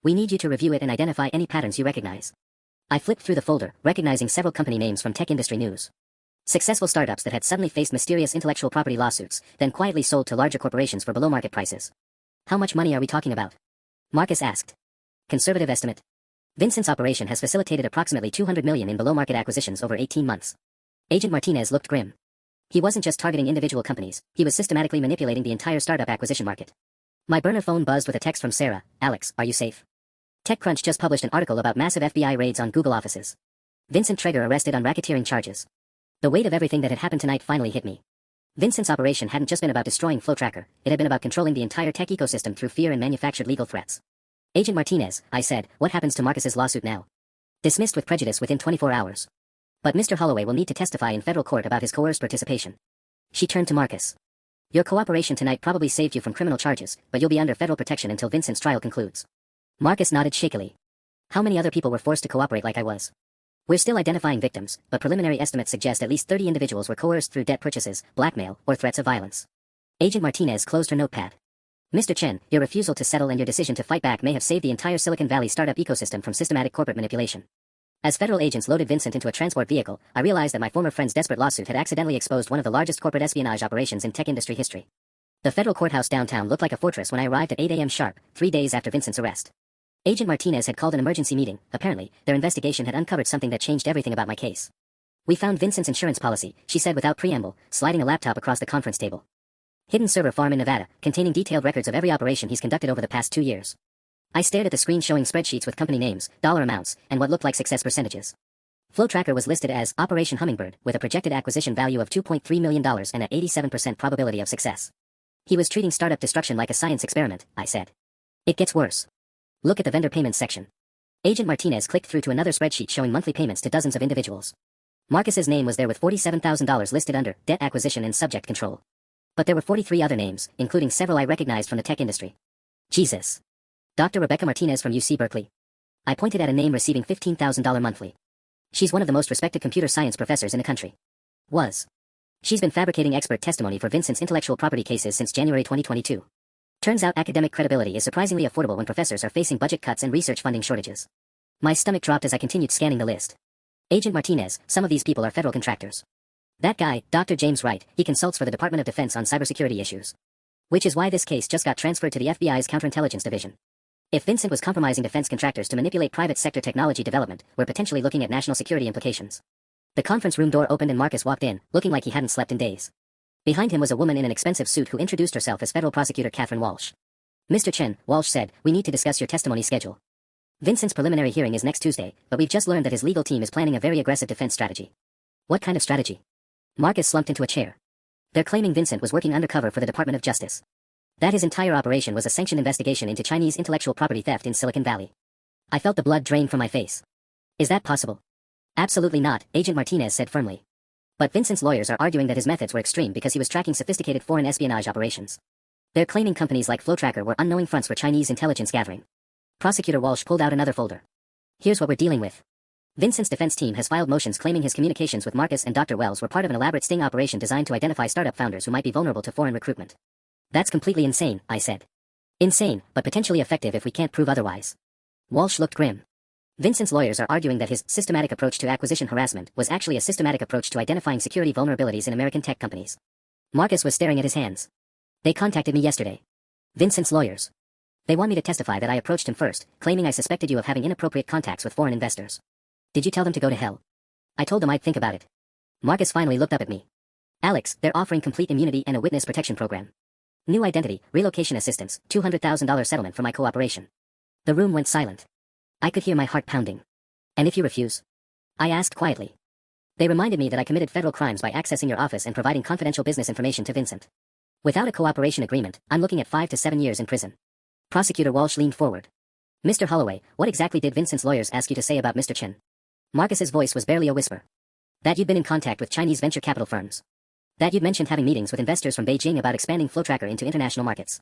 We need you to review it and identify any patterns you recognize. I flipped through the folder, recognizing several company names from tech industry news. Successful startups that had suddenly faced mysterious intellectual property lawsuits, then quietly sold to larger corporations for below-market prices. How much money are we talking about? Marcus asked. Conservative estimate. Vincent's operation has facilitated approximately $200 million in below-market acquisitions over 18 months. Agent Martinez looked grim. He wasn't just targeting individual companies, he was systematically manipulating the entire startup acquisition market. My burner phone buzzed with a text from Sarah. Alex, are you safe? TechCrunch just published an article about massive FBI raids on Google offices. Vincent Traeger arrested on racketeering charges. The weight of everything that had happened tonight finally hit me. Vincent's operation hadn't just been about destroying FlowTracker, it had been about controlling the entire tech ecosystem through fear and manufactured legal threats. Agent Martinez, I said, what happens to Marcus's lawsuit now? Dismissed with prejudice within 24 hours. But Mr. Holloway will need to testify in federal court about his coerced participation. She turned to Marcus. Your cooperation tonight probably saved you from criminal charges, but you'll be under federal protection until Vincent's trial concludes. Marcus nodded shakily. How many other people were forced to cooperate like I was? We're still identifying victims, but preliminary estimates suggest at least 30 individuals were coerced through debt purchases, blackmail, or threats of violence. Agent Martinez closed her notepad. Mr. Chen, your refusal to settle and your decision to fight back may have saved the entire Silicon Valley startup ecosystem from systematic corporate manipulation. As federal agents loaded Vincent into a transport vehicle, I realized that my former friend's desperate lawsuit had accidentally exposed one of the largest corporate espionage operations in tech industry history. The federal courthouse downtown looked like a fortress when I arrived at 8 a.m. sharp, 3 days after Vincent's arrest. Agent Martinez had called an emergency meeting. Apparently, their investigation had uncovered something that changed everything about my case. We found Vincent's insurance policy, she said without preamble, sliding a laptop across the conference table. Hidden server farm in Nevada, containing detailed records of every operation he's conducted over the past 2 years. I stared at the screen showing spreadsheets with company names, dollar amounts, and what looked like success percentages. FlowTracker was listed as Operation Hummingbird, with a projected acquisition value of $2.3 million and an 87% probability of success. He was treating startup destruction like a science experiment, I said. It gets worse. Look at the vendor payments section. Agent Martinez clicked through to another spreadsheet showing monthly payments to dozens of individuals. Marcus's name was there with $47,000 listed under debt acquisition and subject control. But there were 43 other names, including several I recognized from the tech industry. Jesus. Dr. Rebecca Martinez from UC Berkeley. I pointed at a name receiving $15,000 monthly. She's one of the most respected computer science professors in the country. Was. She's been fabricating expert testimony for Vincent's intellectual property cases since January 2022. Turns out academic credibility is surprisingly affordable when professors are facing budget cuts and research funding shortages. My stomach dropped as I continued scanning the list. Agent Martinez, some of these people are federal contractors. That guy, Dr. James Wright, he consults for the Department of Defense on cybersecurity issues. Which is why this case just got transferred to the FBI's counterintelligence division. If Vincent was compromising defense contractors to manipulate private sector technology development, we're potentially looking at national security implications. The conference room door opened and Marcus walked in, looking like he hadn't slept in days. Behind him was a woman in an expensive suit who introduced herself as federal prosecutor Catherine Walsh. Mr. Chen, Walsh said, we need to discuss your testimony schedule. Vincent's preliminary hearing is next Tuesday, but we've just learned that his legal team is planning a very aggressive defense strategy. What kind of strategy? Marcus slumped into a chair. They're claiming Vincent was working undercover for the Department of Justice. That his entire operation was a sanctioned investigation into Chinese intellectual property theft in Silicon Valley. I felt the blood drain from my face. Is that possible? Absolutely not, Agent Martinez said firmly. But Vincent's lawyers are arguing that his methods were extreme because he was tracking sophisticated foreign espionage operations. They're claiming companies like FlowTracker were unknowing fronts for Chinese intelligence gathering. Prosecutor Walsh pulled out another folder. Here's what we're dealing with. Vincent's defense team has filed motions claiming his communications with Marcus and Dr. Wells were part of an elaborate sting operation designed to identify startup founders who might be vulnerable to foreign recruitment. That's completely insane, I said. Insane, but potentially effective if we can't prove otherwise. Walsh looked grim. Vincent's lawyers are arguing that his systematic approach to acquisition harassment was actually a systematic approach to identifying security vulnerabilities in American tech companies. Marcus was staring at his hands. They contacted me yesterday. Vincent's lawyers. They want me to testify that I approached him first, claiming I suspected you of having inappropriate contacts with foreign investors. Did you tell them to go to hell? I told them I'd think about it. Marcus finally looked up at me. Alex, they're offering complete immunity and a witness protection program. New identity, relocation assistance, $200,000 settlement for my cooperation. The room went silent. I could hear my heart pounding. And if you refuse? I asked quietly. They reminded me that I committed federal crimes by accessing your office and providing confidential business information to Vincent. Without a cooperation agreement, I'm looking at 5 to 7 years in prison. Prosecutor Walsh leaned forward. Mr. Holloway, what exactly did Vincent's lawyers ask you to say about Mr. Chen? Marcus's voice was barely a whisper. That you'd been in contact with Chinese venture capital firms. That you'd mentioned having meetings with investors from Beijing about expanding FlowTracker into international markets.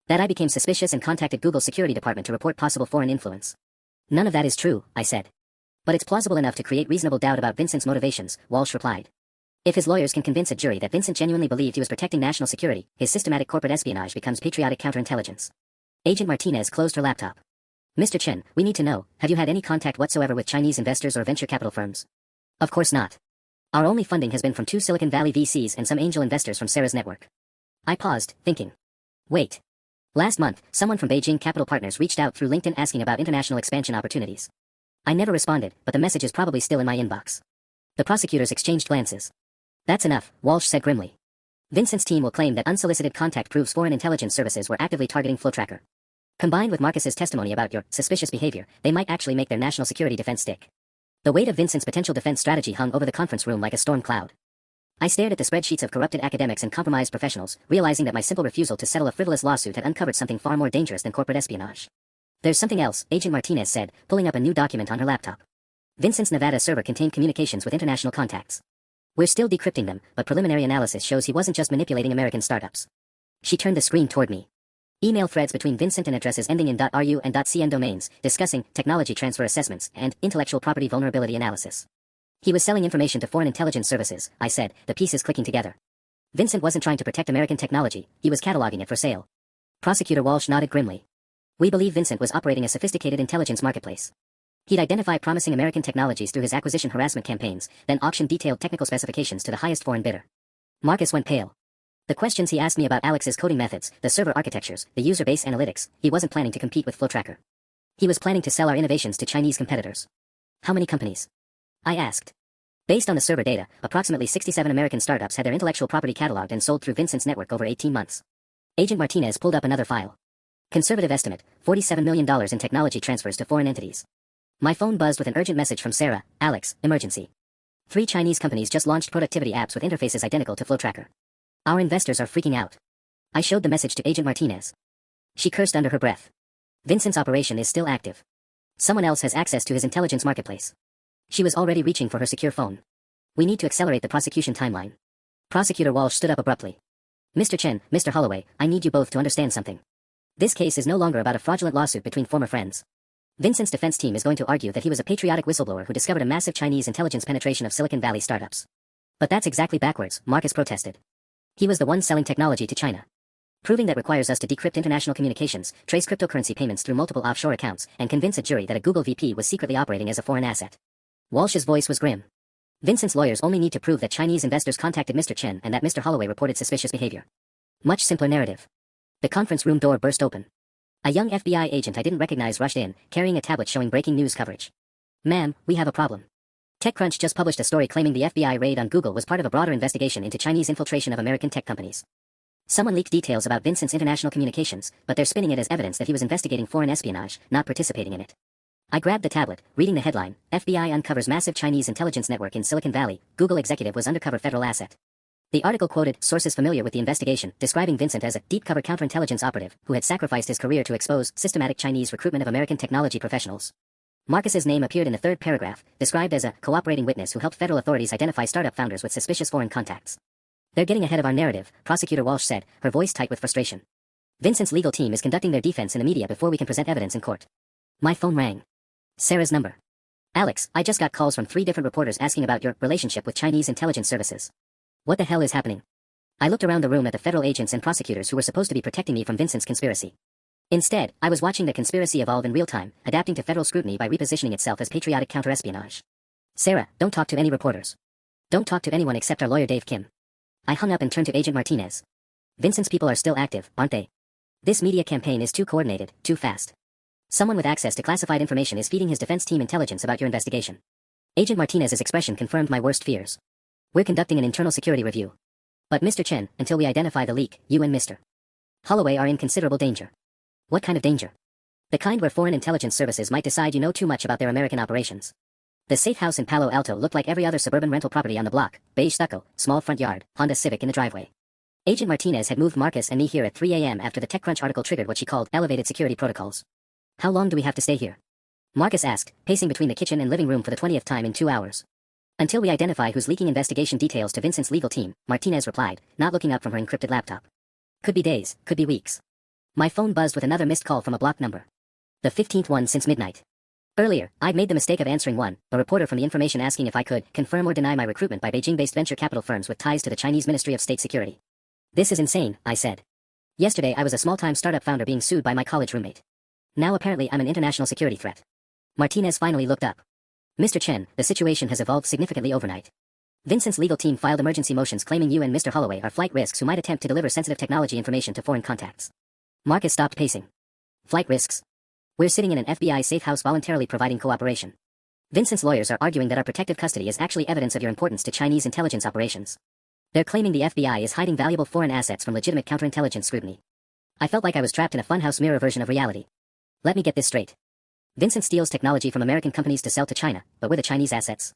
That I became suspicious and contacted Google's security department to report possible foreign influence. None of that is true, I said. But it's plausible enough to create reasonable doubt about Vincent's motivations, Walsh replied. If his lawyers can convince a jury that Vincent genuinely believed he was protecting national security, his systematic corporate espionage becomes patriotic counterintelligence. Agent Martinez closed her laptop. Mr. Chen, we need to know, have you had any contact whatsoever with Chinese investors or venture capital firms? Of course not. Our only funding has been from 2 Silicon Valley VCs and some angel investors from Sarah's network. I paused, thinking. Wait. Last month, someone from Beijing Capital Partners reached out through LinkedIn asking about international expansion opportunities. I never responded, but the message is probably still in my inbox. The prosecutors exchanged glances. That's enough, Walsh said grimly. Vincent's team will claim that unsolicited contact proves foreign intelligence services were actively targeting FlowTracker. Combined with Marcus's testimony about your suspicious behavior, they might actually make their national security defense stick. The weight of Vincent's potential defense strategy hung over the conference room like a storm cloud. I stared at the spreadsheets of corrupted academics and compromised professionals, realizing that my simple refusal to settle a frivolous lawsuit had uncovered something far more dangerous than corporate espionage. There's something else, Agent Martinez said, pulling up a new document on her laptop. Vincent's Nevada server contained communications with international contacts. We're still decrypting them, but preliminary analysis shows he wasn't just manipulating American startups. She turned the screen toward me. Email threads between Vincent and addresses ending in .ru and .cn domains, discussing technology transfer assessments and intellectual property vulnerability analysis. He was selling information to foreign intelligence services, I said, the pieces clicking together. Vincent wasn't trying to protect American technology, he was cataloging it for sale. Prosecutor Walsh nodded grimly. We believe Vincent was operating a sophisticated intelligence marketplace. He'd identify promising American technologies through his acquisition harassment campaigns, then auction detailed technical specifications to the highest foreign bidder. Marcus went pale. The questions he asked me about Alex's coding methods, the server architectures, the user base analytics, he wasn't planning to compete with FlowTracker. He was planning to sell our innovations to Chinese competitors. How many companies? I asked. Based on the server data, approximately 67 American startups had their intellectual property cataloged and sold through Vincent's network over 18 months. Agent Martinez pulled up another file. Conservative estimate, $47 million in technology transfers to foreign entities. My phone buzzed with an urgent message from Sarah. Alex, emergency. 3 Chinese companies just launched productivity apps with interfaces identical to FlowTracker. Our investors are freaking out. I showed the message to Agent Martinez. She cursed under her breath. Vincent's operation is still active. Someone else has access to his intelligence marketplace. She was already reaching for her secure phone. We need to accelerate the prosecution timeline. Prosecutor Walsh stood up abruptly. Mr. Chen, Mr. Holloway, I need you both to understand something. This case is no longer about a fraudulent lawsuit between former friends. Vincent's defense team is going to argue that he was a patriotic whistleblower who discovered a massive Chinese intelligence penetration of Silicon Valley startups. But that's exactly backwards, Marcus protested. He was the one selling technology to China. Proving that requires us to decrypt international communications, trace cryptocurrency payments through multiple offshore accounts, and convince a jury that a Google VP was secretly operating as a foreign asset. Walsh's voice was grim. Vincent's lawyers only need to prove that Chinese investors contacted Mr. Chen and that Mr. Holloway reported suspicious behavior. Much simpler narrative. The conference room door burst open. A young FBI agent I didn't recognize rushed in, carrying a tablet showing breaking news coverage. Ma'am, we have a problem. TechCrunch just published a story claiming the FBI raid on Google was part of a broader investigation into Chinese infiltration of American tech companies. Someone leaked details about Vincent's international communications, but they're spinning it as evidence that he was investigating foreign espionage, not participating in it. I grabbed the tablet, reading the headline, FBI uncovers massive Chinese intelligence network in Silicon Valley, Google executive was undercover federal asset. The article quoted sources familiar with the investigation, describing Vincent as a deep-cover counterintelligence operative who had sacrificed his career to expose systematic Chinese recruitment of American technology professionals. Marcus's name appeared in the third paragraph, described as a cooperating witness who helped federal authorities identify startup founders with suspicious foreign contacts. They're getting ahead of our narrative, Prosecutor Walsh said, her voice tight with frustration. Vincent's legal team is conducting their defense in the media before we can present evidence in court. My phone rang. Sarah's number. Alex, I just got calls from 3 different reporters asking about your relationship with Chinese intelligence services. What the hell is happening? I looked around the room at the federal agents and prosecutors who were supposed to be protecting me from Vincent's conspiracy. Instead, I was watching the conspiracy evolve in real time, adapting to federal scrutiny by repositioning itself as patriotic counterespionage. Sarah, don't talk to any reporters. Don't talk to anyone except our lawyer Dave Kim. I hung up and turned to Agent Martinez. Vincent's people are still active, aren't they? This media campaign is too coordinated, too fast. Someone with access to classified information is feeding his defense team intelligence about your investigation. Agent Martinez's expression confirmed my worst fears. We're conducting an internal security review. But Mr. Chen, until we identify the leak, you and Mr. Holloway are in considerable danger. What kind of danger? The kind where foreign intelligence services might decide you know too much about their American operations. The safe house in Palo Alto looked like every other suburban rental property on the block, beige stucco, small front yard, Honda Civic in the driveway. Agent Martinez had moved Marcus and me here at 3 a.m. after the TechCrunch article triggered what she called elevated security protocols. How long do we have to stay here? Marcus asked, pacing between the kitchen and living room for the 20th time in 2 hours. Until we identify who's leaking investigation details to Vincent's legal team, Martinez replied, not looking up from her encrypted laptop. Could be days, could be weeks. My phone buzzed with another missed call from a blocked number. The 15th one since midnight. Earlier, I'd made the mistake of answering one, a reporter from the Information asking if I could confirm or deny my recruitment by Beijing-based venture capital firms with ties to the Chinese Ministry of State Security. This is insane, I said. Yesterday I was a small-time startup founder being sued by my college roommate. Now apparently I'm an international security threat. Martinez finally looked up. Mr. Chen, the situation has evolved significantly overnight. Vincent's legal team filed emergency motions claiming you and Mr. Holloway are flight risks who might attempt to deliver sensitive technology information to foreign contacts. Marcus stopped pacing. Flight risks? We're sitting in an FBI safe house voluntarily providing cooperation. Vincent's lawyers are arguing that our protective custody is actually evidence of your importance to Chinese intelligence operations. They're claiming the FBI is hiding valuable foreign assets from legitimate counterintelligence scrutiny. I felt like I was trapped in a funhouse mirror version of reality. Let me get this straight. Vincent steals technology from American companies to sell to China, but we're the Chinese assets.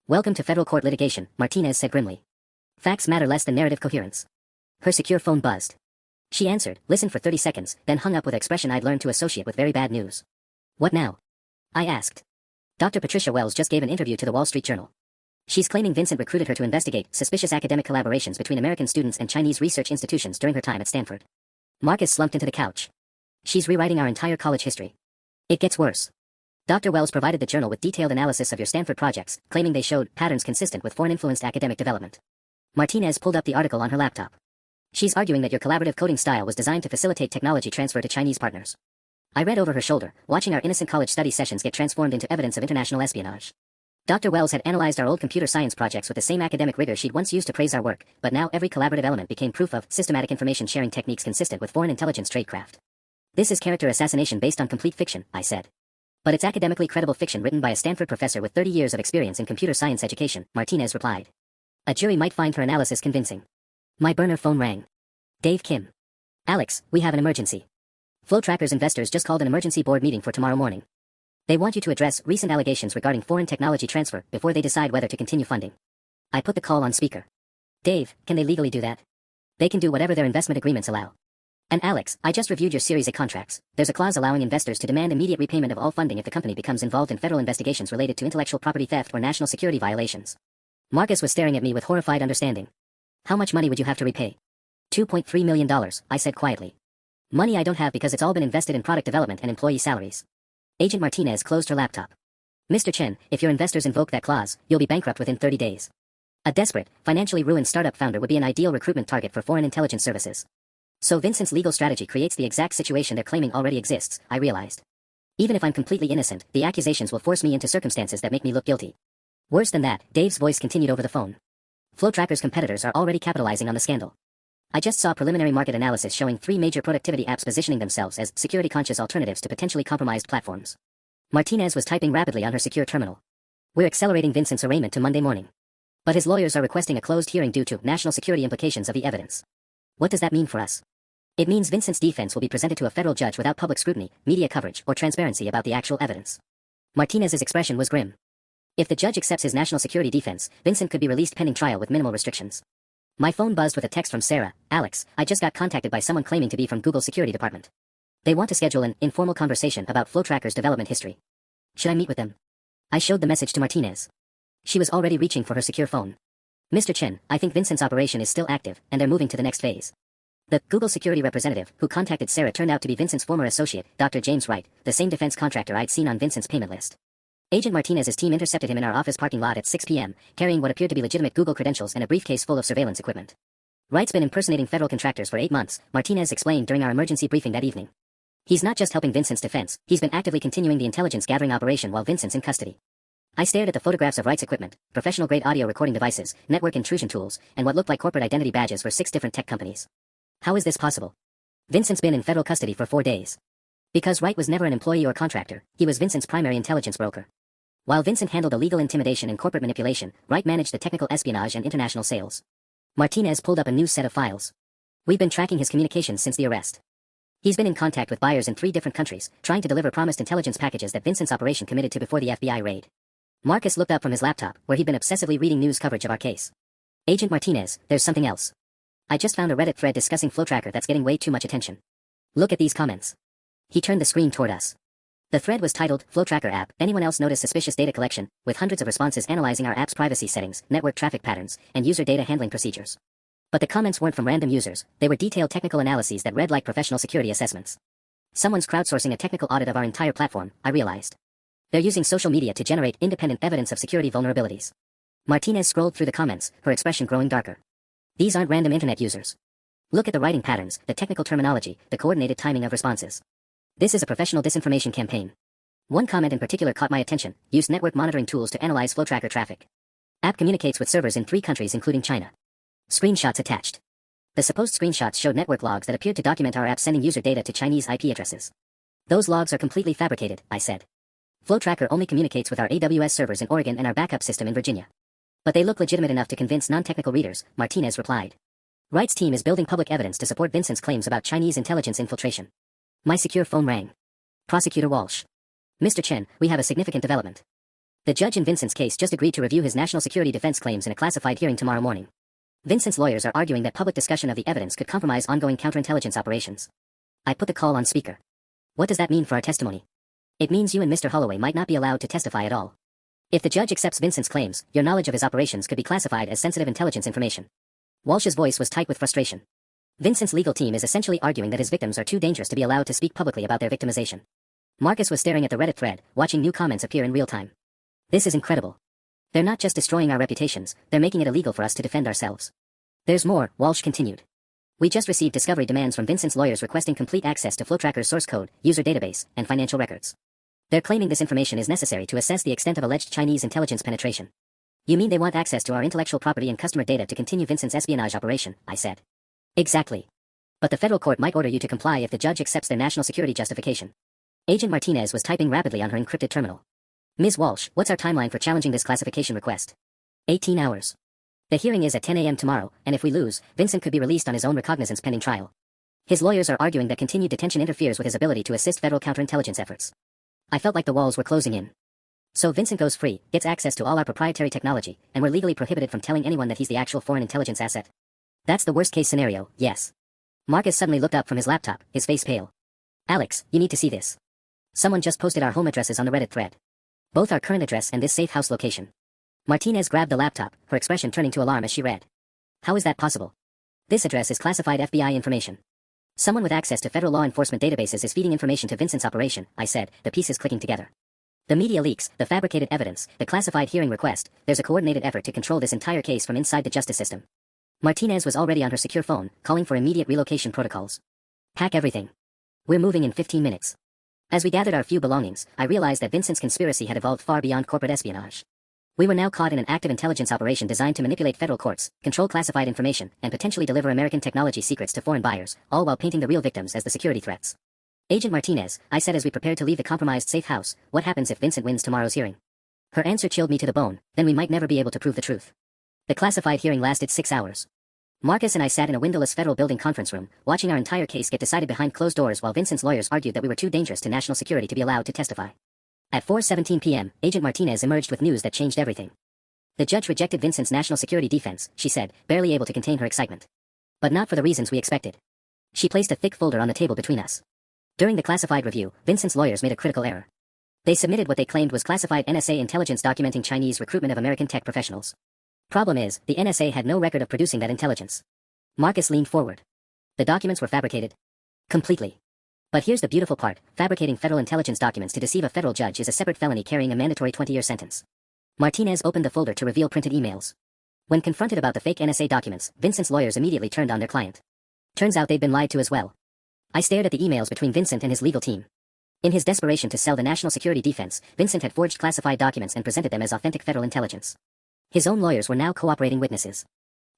Welcome to federal court litigation, Martinez said grimly. Facts matter less than narrative coherence. Her secure phone buzzed. She answered, listened for 30 seconds, then hung up with an expression I'd learned to associate with very bad news. What now? I asked. Dr. Patricia Wells just gave an interview to the Wall Street Journal. She's claiming Vincent recruited her to investigate suspicious academic collaborations between American students and Chinese research institutions during her time at Stanford. Marcus slumped into the couch. She's rewriting our entire college history. It gets worse. Dr. Wells provided the journal with detailed analysis of your Stanford projects, claiming they showed patterns consistent with foreign-influenced academic development. Martinez pulled up the article on her laptop. She's arguing that your collaborative coding style was designed to facilitate technology transfer to Chinese partners. I read over her shoulder, watching our innocent college study sessions get transformed into evidence of international espionage. Dr. Wells had analyzed our old computer science projects with the same academic rigor she'd once used to praise our work, but now every collaborative element became proof of systematic information sharing techniques consistent with foreign intelligence tradecraft. This is character assassination based on complete fiction, I said. But it's academically credible fiction written by a Stanford professor with 30 years of experience in computer science education, Martinez replied. A jury might find her analysis convincing. My burner phone rang. Dave Kim. Alex, we have an emergency. Flow Trackers investors just called an emergency board meeting for tomorrow morning. They want you to address recent allegations regarding foreign technology transfer before they decide whether to continue funding. I put the call on speaker. Dave, can they legally do that? They can do whatever their investment agreements allow. And Alex, I just reviewed your Series A contracts. There's a clause allowing investors to demand immediate repayment of all funding if the company becomes involved in federal investigations related to intellectual property theft or national security violations. Marcus was staring at me with horrified understanding. How much money would you have to repay? $2.3 million, I said quietly. Money I don't have because it's all been invested in product development and employee salaries. Agent Martinez closed her laptop. Mr. Chen, if your investors invoke that clause, you'll be bankrupt within 30 days. A desperate, financially ruined startup founder would be an ideal recruitment target for foreign intelligence services. So Vincent's legal strategy creates the exact situation they're claiming already exists, I realized. Even if I'm completely innocent, the accusations will force me into circumstances that make me look guilty. Worse than that, Dave's voice continued over the phone. Flow Tracker's competitors are already capitalizing on the scandal. I just saw preliminary market analysis showing 3 major productivity apps positioning themselves as security-conscious alternatives to potentially compromised platforms. Martinez was typing rapidly on her secure terminal. We're accelerating Vincent's arraignment to Monday morning. But his lawyers are requesting a closed hearing due to national security implications of the evidence. What does that mean for us? It means Vincent's defense will be presented to a federal judge without public scrutiny, media coverage, or transparency about the actual evidence. Martinez's expression was grim. If the judge accepts his national security defense, Vincent could be released pending trial with minimal restrictions. My phone buzzed with a text from Sarah. Alex, I just got contacted by someone claiming to be from Google's security department. They want to schedule an informal conversation about Flow Tracker's development history. Should I meet with them? I showed the message to Martinez. She was already reaching for her secure phone. Mr. Chen, I think Vincent's operation is still active, and they're moving to the next phase. The Google security representative who contacted Sarah turned out to be Vincent's former associate, Dr. James Wright, the same defense contractor I'd seen on Vincent's payment list. Agent Martinez's team intercepted him in our office parking lot at 6 p.m., carrying what appeared to be legitimate Google credentials and a briefcase full of surveillance equipment. Wright's been impersonating federal contractors for 8 months, Martinez explained during our emergency briefing that evening. He's not just helping Vincent's defense, he's been actively continuing the intelligence gathering operation while Vincent's in custody. I stared at the photographs of Wright's equipment, professional-grade audio recording devices, network intrusion tools, and what looked like corporate identity badges for 6 different tech companies. How is this possible? Vincent's been in federal custody for 4 days. Because Wright was never an employee or contractor, he was Vincent's primary intelligence broker. While Vincent handled illegal intimidation and corporate manipulation, Wright managed the technical espionage and international sales. Martinez pulled up a new set of files. We've been tracking his communications since the arrest. He's been in contact with buyers in 3 different countries, trying to deliver promised intelligence packages that Vincent's operation committed to before the FBI raid. Marcus looked up from his laptop, where he'd been obsessively reading news coverage of our case. Agent Martinez, there's something else. I just found a Reddit thread discussing FlowTracker that's getting way too much attention. Look at these comments. He turned the screen toward us. The thread was titled, FlowTracker app, anyone else notice suspicious data collection, with hundreds of responses analyzing our app's privacy settings, network traffic patterns, and user data handling procedures. But the comments weren't from random users, they were detailed technical analyses that read like professional security assessments. Someone's crowdsourcing a technical audit of our entire platform, I realized. They're using social media to generate independent evidence of security vulnerabilities. Martinez scrolled through the comments, her expression growing darker. These aren't random internet users. Look at the writing patterns, the technical terminology, the coordinated timing of responses. This is a professional disinformation campaign. One comment in particular caught my attention, used network monitoring tools to analyze FlowTracker traffic. App communicates with servers in 3 countries including China. Screenshots attached. The supposed screenshots showed network logs that appeared to document our app sending user data to Chinese IP addresses. Those logs are completely fabricated, I said. FlowTracker only communicates with our AWS servers in Oregon and our backup system in Virginia. But they look legitimate enough to convince non-technical readers, Martinez replied. Wright's team is building public evidence to support Vincent's claims about Chinese intelligence infiltration. My secure phone rang. Prosecutor Walsh. Mr. Chen, we have a significant development. The judge in Vincent's case just agreed to review his national security defense claims in a classified hearing tomorrow morning. Vincent's lawyers are arguing that public discussion of the evidence could compromise ongoing counterintelligence operations. I put the call on speaker. What does that mean for our testimony? It means you and Mr. Holloway might not be allowed to testify at all. If the judge accepts Vincent's claims, your knowledge of his operations could be classified as sensitive intelligence information. Walsh's voice was tight with frustration. Vincent's legal team is essentially arguing that his victims are too dangerous to be allowed to speak publicly about their victimization. Marcus was staring at the Reddit thread, watching new comments appear in real time. This is incredible. They're not just destroying our reputations, they're making it illegal for us to defend ourselves. There's more, Walsh continued. We just received discovery demands from Vincent's lawyers requesting complete access to FlowTracker's source code, user database, and financial records. They're claiming this information is necessary to assess the extent of alleged Chinese intelligence penetration. You mean they want access to our intellectual property and customer data to continue Vincent's espionage operation, I said. Exactly. But the federal court might order you to comply if the judge accepts their national security justification. Agent Martinez was typing rapidly on her encrypted terminal. Ms. Walsh, what's our timeline for challenging this classification request? 18 hours. The hearing is at 10 a.m. tomorrow, and if we lose, Vincent could be released on his own recognizance pending trial. His lawyers are arguing that continued detention interferes with his ability to assist federal counterintelligence efforts. I felt like the walls were closing in. So Vincent goes free, gets access to all our proprietary technology, and we're legally prohibited from telling anyone that he's the actual foreign intelligence asset. That's the worst-case scenario, yes. Marcus suddenly looked up from his laptop, his face pale. Alex, you need to see this. Someone just posted our home addresses on the Reddit thread. Both our current address and this safe house location. Martinez grabbed the laptop, her expression turning to alarm as she read. How is that possible? This address is classified FBI information. Someone with access to federal law enforcement databases is feeding information to Vincent's operation, I said, the pieces clicking together. The media leaks, the fabricated evidence, the classified hearing request, there's a coordinated effort to control this entire case from inside the justice system. Martinez was already on her secure phone, calling for immediate relocation protocols. Pack everything. We're moving in 15 minutes. As we gathered our few belongings, I realized that Vincent's conspiracy had evolved far beyond corporate espionage. We were now caught in an active intelligence operation designed to manipulate federal courts, control classified information, and potentially deliver American technology secrets to foreign buyers, all while painting the real victims as the security threats. Agent Martinez, I said as we prepared to leave the compromised safe house, what happens if Vincent wins tomorrow's hearing? Her answer chilled me to the bone, then we might never be able to prove the truth. The classified hearing lasted 6 hours. Marcus and I sat in a windowless federal building conference room, watching our entire case get decided behind closed doors while Vincent's lawyers argued that we were too dangerous to national security to be allowed to testify. At 4:17 p.m., Agent Martinez emerged with news that changed everything. The judge rejected Vincent's national security defense, she said, barely able to contain her excitement. But not for the reasons we expected. She placed a thick folder on the table between us. During the classified review, Vincent's lawyers made a critical error. They submitted what they claimed was classified NSA intelligence documenting Chinese recruitment of American tech professionals. Problem is, the NSA had no record of producing that intelligence. Marcus leaned forward. The documents were fabricated. Completely. But here's the beautiful part, fabricating federal intelligence documents to deceive a federal judge is a separate felony carrying a mandatory 20-year sentence. Martinez opened the folder to reveal printed emails. When confronted about the fake NSA documents, Vincent's lawyers immediately turned on their client. Turns out they'd been lied to as well. I stared at the emails between Vincent and his legal team. In his desperation to sell the national security defense, Vincent had forged classified documents and presented them as authentic federal intelligence. His own lawyers were now cooperating witnesses.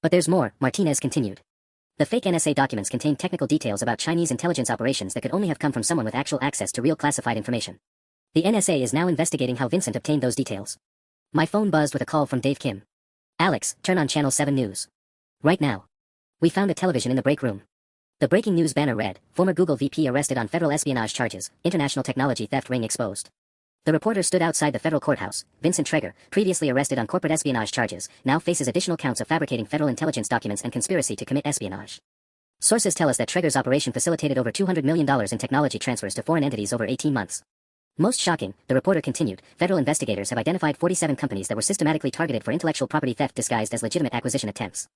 But there's more, Martinez continued. The fake NSA documents contained technical details about Chinese intelligence operations that could only have come from someone with actual access to real classified information. The NSA is now investigating how Vincent obtained those details. My phone buzzed with a call from Dave Kim. Alex, turn on Channel 7 News. Right now. We found a television in the break room. The breaking news banner read, former Google VP arrested on federal espionage charges, international technology theft ring exposed. The reporter stood outside the federal courthouse. Vincent Traeger, previously arrested on corporate espionage charges, now faces additional counts of fabricating federal intelligence documents and conspiracy to commit espionage. Sources tell us that Traeger's operation facilitated over $200 million in technology transfers to foreign entities over 18 months. Most shocking, the reporter continued, federal investigators have identified 47 companies that were systematically targeted for intellectual property theft disguised as legitimate acquisition attempts.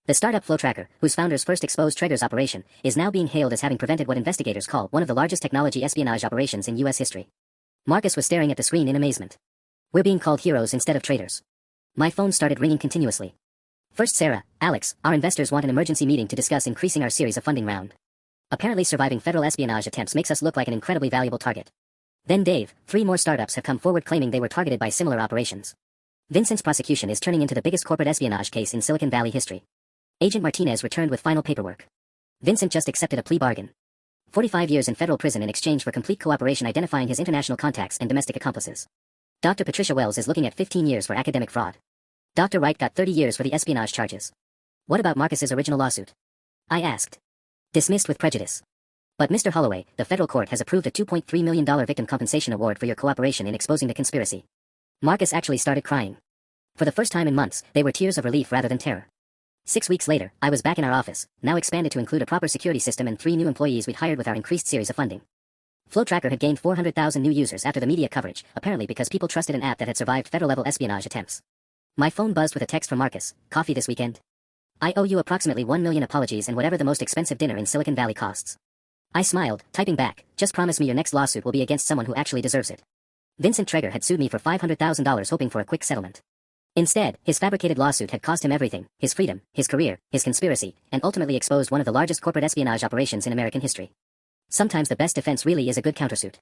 The startup FlowTracker, whose founders first exposed Traeger's operation, is now being hailed as having prevented what investigators call one of the largest technology espionage operations in U.S. history. Marcus was staring at the screen in amazement. We're being called heroes instead of traitors. My phone started ringing continuously. First Sarah, Alex, our investors want an emergency meeting to discuss increasing our series of funding round. Apparently surviving federal espionage attempts makes us look like an incredibly valuable target. Then Dave, 3 more startups have come forward claiming they were targeted by similar operations. Vincent's prosecution is turning into the biggest corporate espionage case in Silicon Valley history. Agent Martinez returned with final paperwork. Vincent just accepted a plea bargain. 45 years in federal prison in exchange for complete cooperation identifying his international contacts and domestic accomplices. Dr. Patricia Wells is looking at 15 years for academic fraud. Dr. Wright got 30 years for the espionage charges. What about Marcus's original lawsuit? I asked. Dismissed with prejudice. But Mr. Holloway, the federal court has approved a $2.3 million victim compensation award for your cooperation in exposing the conspiracy. Marcus actually started crying. For the first time in months, they were tears of relief rather than terror. 6 weeks later, I was back in our office, now expanded to include a proper security system and 3 new employees we'd hired with our increased series of funding. FlowTracker had gained 400,000 new users after the media coverage, apparently because people trusted an app that had survived federal-level espionage attempts. My phone buzzed with a text from Marcus, coffee this weekend? I owe you approximately 1 million apologies and whatever the most expensive dinner in Silicon Valley costs. I smiled, typing back, just promise me your next lawsuit will be against someone who actually deserves it. Vincent Traeger had sued me for $500,000 hoping for a quick settlement. Instead, his fabricated lawsuit had cost him everything, his freedom, his career, his conspiracy, and ultimately exposed one of the largest corporate espionage operations in American history. Sometimes the best defense really is a good countersuit.